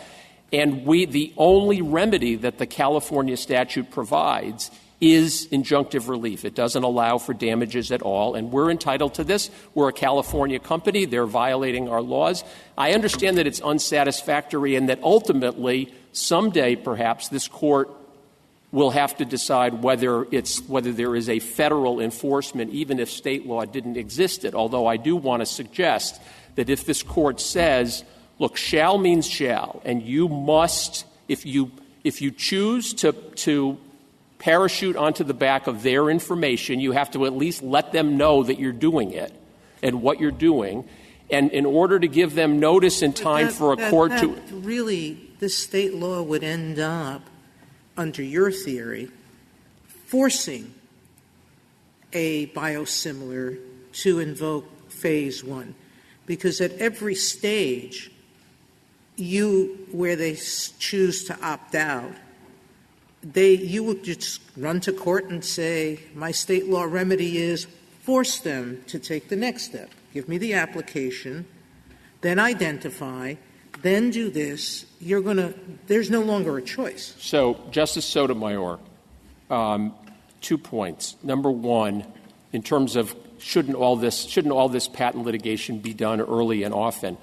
And the only remedy that the California statute provides is injunctive relief. It doesn't allow for damages at all, and we're entitled to this. We're a California company. They're violating our laws. I understand that it's unsatisfactory and that ultimately, someday perhaps, this Court will have to decide whether there is a federal enforcement, even if state law didn't exist it, although I do want to suggest that if this Court says, look, shall means shall, and you must, if you choose to parachute onto the back of their information, you have to at least let them know that you're doing it and what you're doing. And in order to give them notice in time for a court to — really, this state law would end up, under your theory, forcing a biosimilar to invoke phase one. Because at every stage, where they choose to opt out, you would just run to court and say, my state law remedy is force them to take the next step. Give me the application, then identify, then do this. There's no longer a choice. So, Justice Sotomayor, 2 points. Number one, in terms of shouldn't all this patent litigation be done early and often,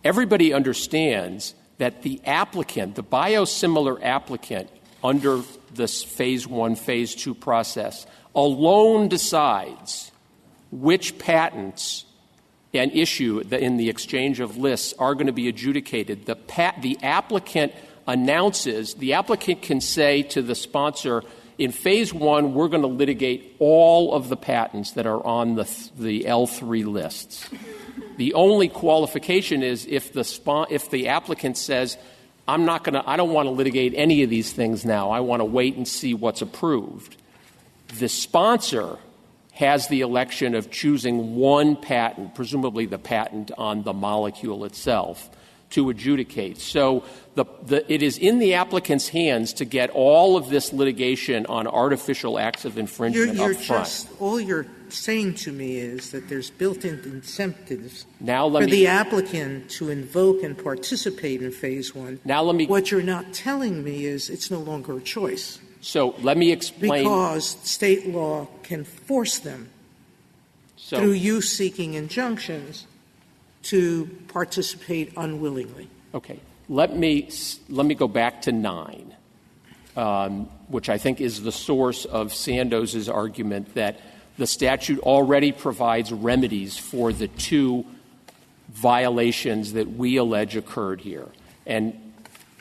everybody understands that the applicant, the biosimilar applicant, under this phase one, phase two process, alone decides which patents and issue in the exchange of lists are going to be adjudicated. The applicant announces, the applicant can say to the sponsor, in phase one, we're going to litigate all of the patents that are on the L3 lists. The only qualification is if the applicant says, I don't want to litigate any of these things now. I want to wait and see what's approved. The sponsor has the election of choosing one patent, presumably the patent on the molecule itself, to adjudicate. So it is in the applicant's hands to get all of this litigation on artificial acts of infringement up front. All you're saying to me is that there's built-in incentives for the applicant to invoke and participate in phase one. What you're not telling me is it's no longer a choice. So let me explain. Because state law can force them, through you seeking injunctions, to participate unwillingly. Okay. Let me go back to 9, which I think is the source of Sandoz's argument that the statute already provides remedies for the 2 violations that we allege occurred here. And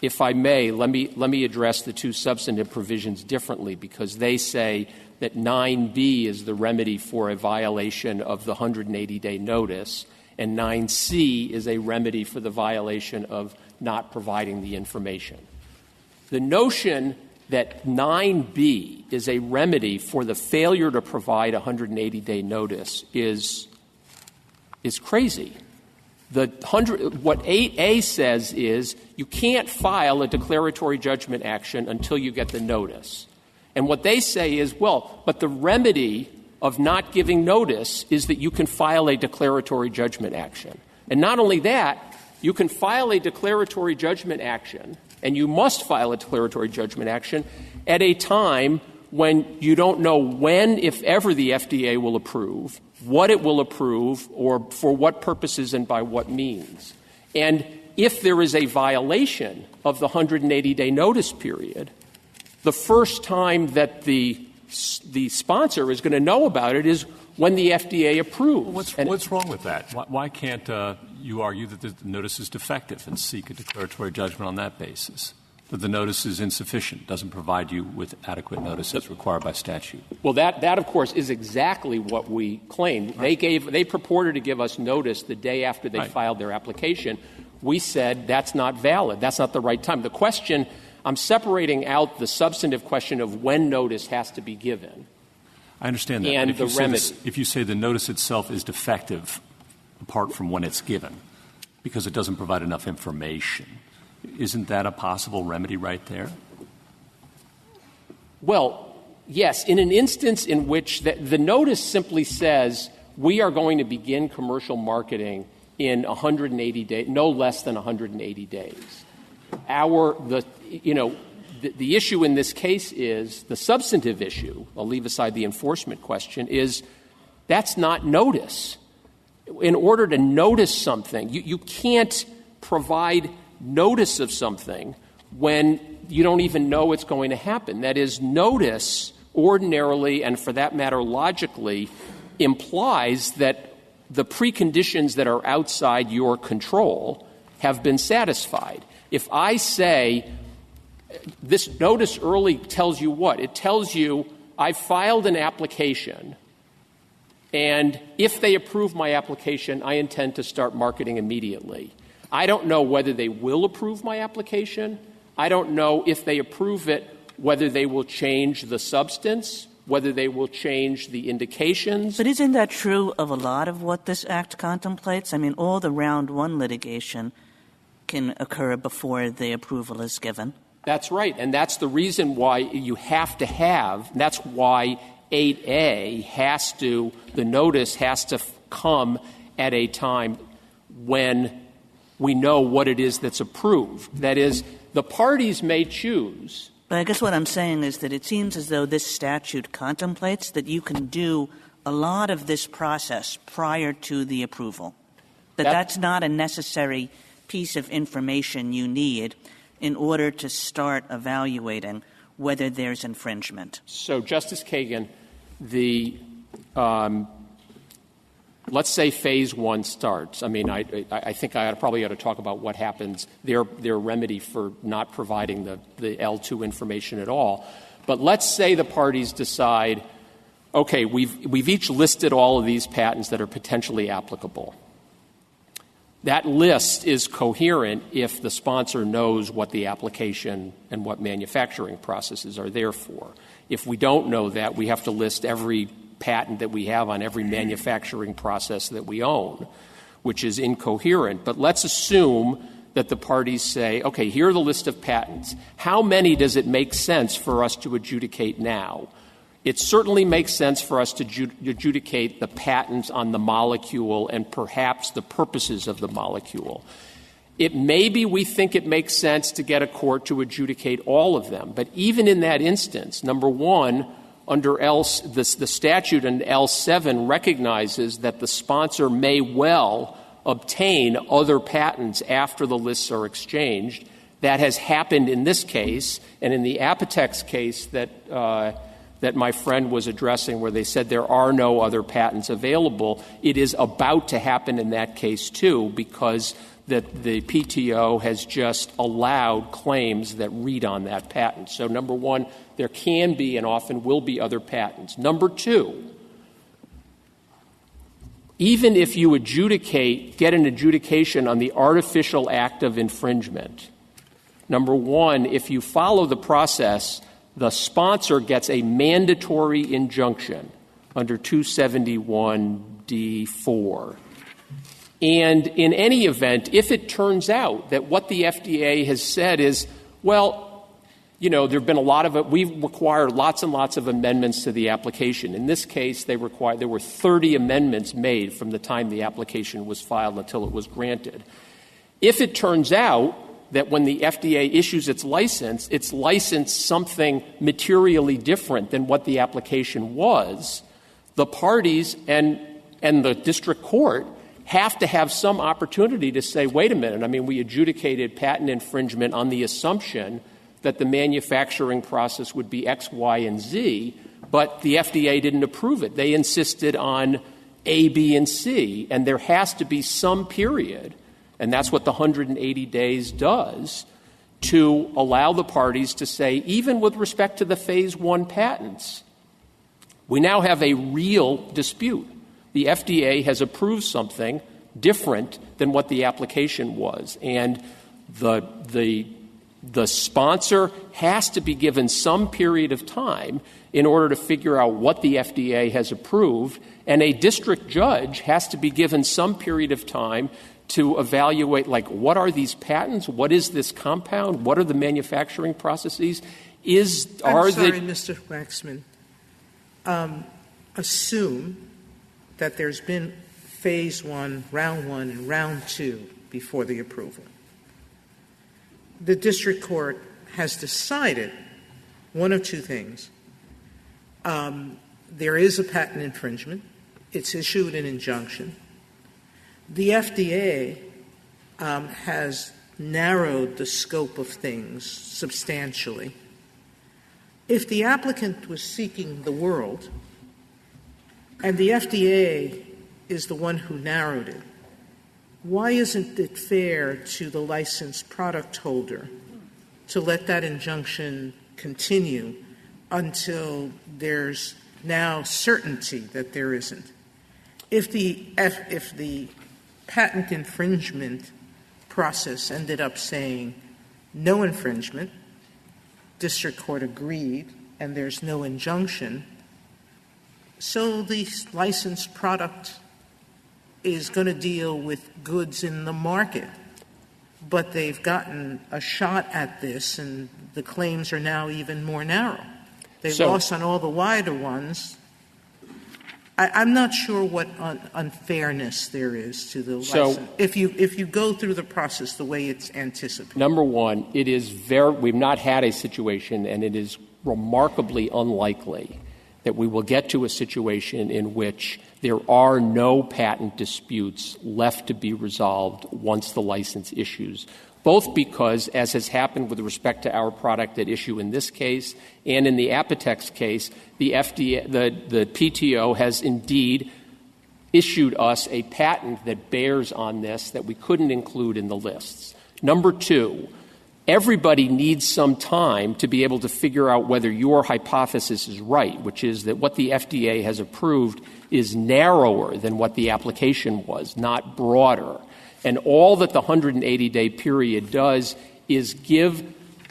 if I may, let me address the 2 substantive provisions differently, because they say that 9B is the remedy for a violation of the 180-day notice, and 9C is a remedy for the violation of not providing the information. The notion that 9B is a remedy for the failure to provide a 180-day notice is crazy. What 8A says is you can't file a declaratory judgment action until you get the notice. And what they say is, well, but the remedy of not giving notice is that you can file a declaratory judgment action. And not only that, you can file a declaratory judgment action, and you must file a declaratory judgment action at a time when you don't know when, if ever, the FDA will approve, what it will approve, or for what purposes and by what means. And if there is a violation of the 180-day notice period, the first time that the sponsor is going to know about it is when the FDA approves. Well, what's wrong with that? Why can't you argue that the notice is defective and seek a declaratory judgment on that basis? That the notice is insufficient, doesn't provide you with adequate notice as required by statute. Well, that of course, is exactly what we claimed. Right. They purported to give us notice the day after they filed their application. We said that's not valid. That's not the right time. The question, I'm separating out the substantive question of when notice has to be given. I understand that. And the remedy. If you say the notice itself is defective apart from when it's given because it doesn't provide enough information, isn't that a possible remedy right there? Well, yes. In an instance in which the notice simply says we are going to begin commercial marketing in 180 days, no less than 180 days. The issue in this case is the substantive issue. I'll leave aside the enforcement question. Is that's not notice. In order to notice something, you can't provide notice of something when you don't even know it's going to happen. That is, notice ordinarily and for that matter logically implies that the preconditions that are outside your control have been satisfied. If I say this notice early tells you what? It tells you I filed an application, and if they approve my application, I intend to start marketing immediately. I don't know whether they will approve my application. I don't know if they approve it, whether they will change the substance, whether they will change the indications. But isn't that true of a lot of what this Act contemplates? I mean, all the round one litigation can occur before the approval is given. That's right. And that's the reason why you have to have, that's why 8A the notice has to come at a time when we know what it is that's approved. That is, the parties may choose. But I guess what I'm saying is that it seems as though this statute contemplates that you can do a lot of this process prior to the approval, that's not a necessary piece of information you need in order to start evaluating whether there's infringement. So, Justice Kagan, let's say phase one starts. I mean, I think I probably ought to talk about what happens, their remedy for not providing the L2 information at all. But let's say the parties decide, okay, we've each listed all of these patents that are potentially applicable. That list is coherent if the sponsor knows what the application and what manufacturing processes are there for. If we don't know that, we have to list every patent that we have on every manufacturing process that we own, which is incoherent. But let's assume that the parties say, okay, here are the list of patents. How many does it make sense for us to adjudicate now? It certainly makes sense for us to adjudicate the patents on the molecule and perhaps the purposes of the molecule. Maybe we think it makes sense to get a court to adjudicate all of them. But even in that instance, number one, under the statute in L7 recognizes that the sponsor may well obtain other patents after the lists are exchanged. That has happened in this case, and in the Apotex case that my friend was addressing, where they said there are no other patents available, it is about to happen in that case too, because that the PTO has just allowed claims that read on that patent. So number one, there can be and often will be other patents. Number two, even if you get an adjudication on the artificial act of infringement, number one, if you follow the process, the sponsor gets a mandatory injunction under 271D4. And in any event, if it turns out that what the FDA has said is, well, there have been we've required lots and lots of amendments to the application. In this case, there were 30 amendments made from the time the application was filed until it was granted. If it turns out that when the FDA issues it's licensed something materially different than what the application was, the parties and the district court have to have some opportunity to say, wait a minute, we adjudicated patent infringement on the assumption that the manufacturing process would be X, Y, and Z, but the FDA didn't approve it. They insisted on A, B, and C, and there has to be some period, and that's what the 180 days does, to allow the parties to say, even with respect to the Phase 1 patents, we now have a real dispute. The FDA has approved something different than what the application was, and the sponsor has to be given some period of time in order to figure out what the FDA has approved, and a district judge has to be given some period of time to evaluate, like, what are these patents? What is this compound? What are the manufacturing processes? Mr. Waxman. Assume that there's been Phase 1, Round 1, and Round 2 before the approval. The district court has decided one of two things. There is a patent infringement. It's issued an injunction. The FDA has narrowed the scope of things substantially. If the applicant was seeking the world and the FDA is the one who narrowed it, why isn't it fair to the licensed product holder to let that injunction continue until there's now certainty that there isn't? If the patent infringement process ended up saying no infringement, district court agreed, and there's no injunction, so the licensed product is going to deal with goods in the market, but they've gotten a shot at this, and the claims are now even more narrow. They lost on all the wider ones. I'm not sure what unfairness there is to the license. If you go through the process the way it's anticipated. Number one, we've not had a situation, and it is remarkably unlikely that we will get to a situation in which there are no patent disputes left to be resolved once the license issues, both because, as has happened with respect to our product at issue in this case and in the Apotex case, the FDA, the PTO has indeed issued us a patent that bears on this that we couldn't include in the lists. Number two, everybody needs some time to be able to figure out whether your hypothesis is right, which is that what the FDA has approved is narrower than what the application was, not broader. And all that the 180-day period does is give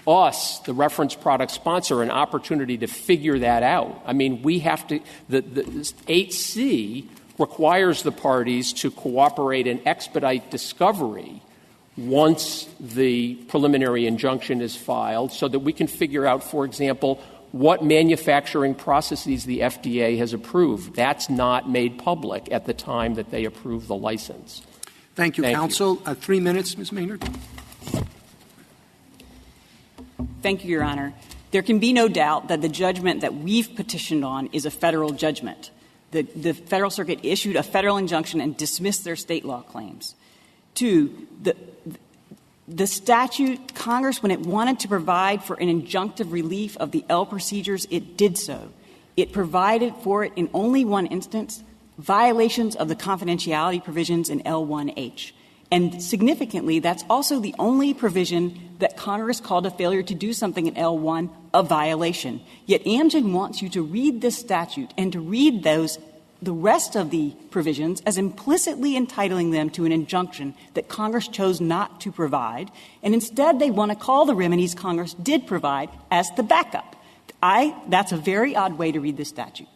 us, the reference product sponsor, an opportunity to figure that out. I mean, we have to – the 8C requires the parties to cooperate and expedite discovery once the preliminary injunction is filed so that we can figure out, for example, what manufacturing processes the FDA has approved. That's not made public at the time that they approve the license. Thank you, counsel. 3 minutes, Ms. Maynard. Thank you, Your Honor. There can be no doubt that the judgment that we've petitioned on is a federal judgment. The Federal Circuit issued a federal injunction and dismissed their state law claims. Two, the statute, Congress, when it wanted to provide for an injunctive relief of the L procedures, it did so. It provided for it in only one instance, violations of the confidentiality provisions in L1H. And significantly, that's also the only provision that Congress called a failure to do something in L1 a violation. Yet Amgen wants you to read this statute and to read the rest of the provisions as implicitly entitling them to an injunction that Congress chose not to provide, and instead they want to call the remedies Congress did provide as the backup. That's a very odd way to read this statute.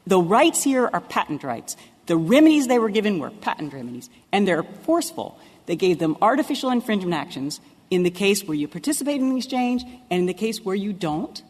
The rights here are patent rights. The remedies they were given were patent remedies, and they're forceful. They gave them artificial infringement actions in the case where you participate in the exchange and in the case where you don't.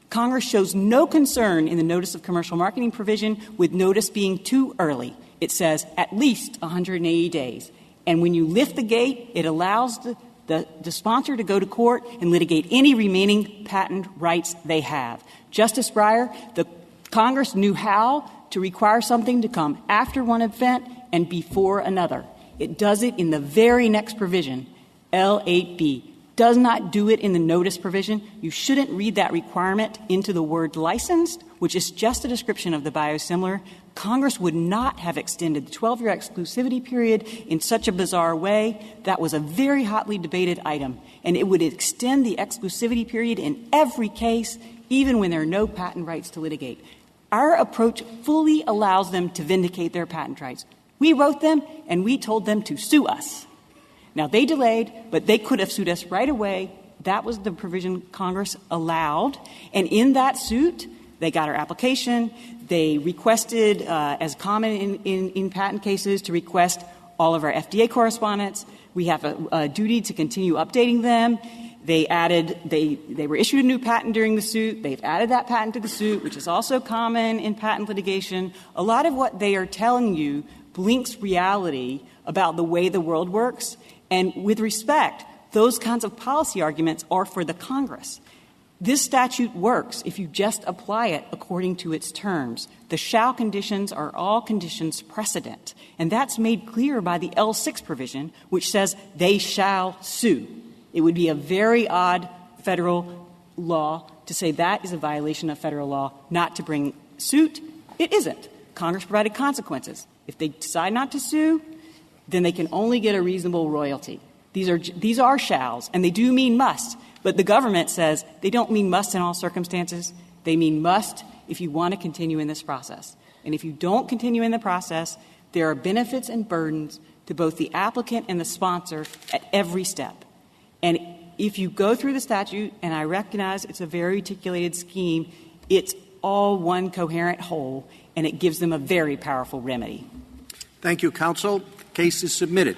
Congress shows no concern in the notice of commercial marketing provision with notice being too early. It says at least 180 days. And when you lift the gate, it allows the sponsor to go to court and litigate any remaining patent rights they have. Justice Breyer, the Congress knew how to require something to come after one event and before another. It does it in the very next provision, L8B. Does not do it in the notice provision. You shouldn't read that requirement into the word licensed which is just a description of the biosimilar, Congress would not have extended the 12-year exclusivity period in such a bizarre way. That was a very hotly debated item, and it would extend the exclusivity period in every case, even when there are no patent rights to litigate. Our approach fully allows them to vindicate their patent rights. We wrote them, and we told them to sue us. Now, they delayed, but they could have sued us right away. That was the provision Congress allowed. And in that suit, they got our application. They requested, as common in patent cases, to request all of our FDA correspondence. We have a duty to continue updating them. They were issued a new patent during the suit. They've added that patent to the suit, which is also common in patent litigation. A lot of what they are telling you blinks reality about the way the world works. And with respect, those kinds of policy arguments are for the Congress. This statute works if you just apply it according to its terms. The shall conditions are all conditions precedent. And that's made clear by the L6 provision, which says they shall sue. It would be a very odd federal law to say that is a violation of federal law not to bring suit. It isn't. Congress provided consequences. If they decide not to sue, then they can only get a reasonable royalty. These are shalls, and they do mean must. But the government says they don't mean must in all circumstances. They mean must if you want to continue in this process. And if you don't continue in the process, there are benefits and burdens to both the applicant and the sponsor at every step. And if you go through the statute, and I recognize it's a very articulated scheme, it's all one coherent whole, and it gives them a very powerful remedy. Thank you, counsel. Case is submitted.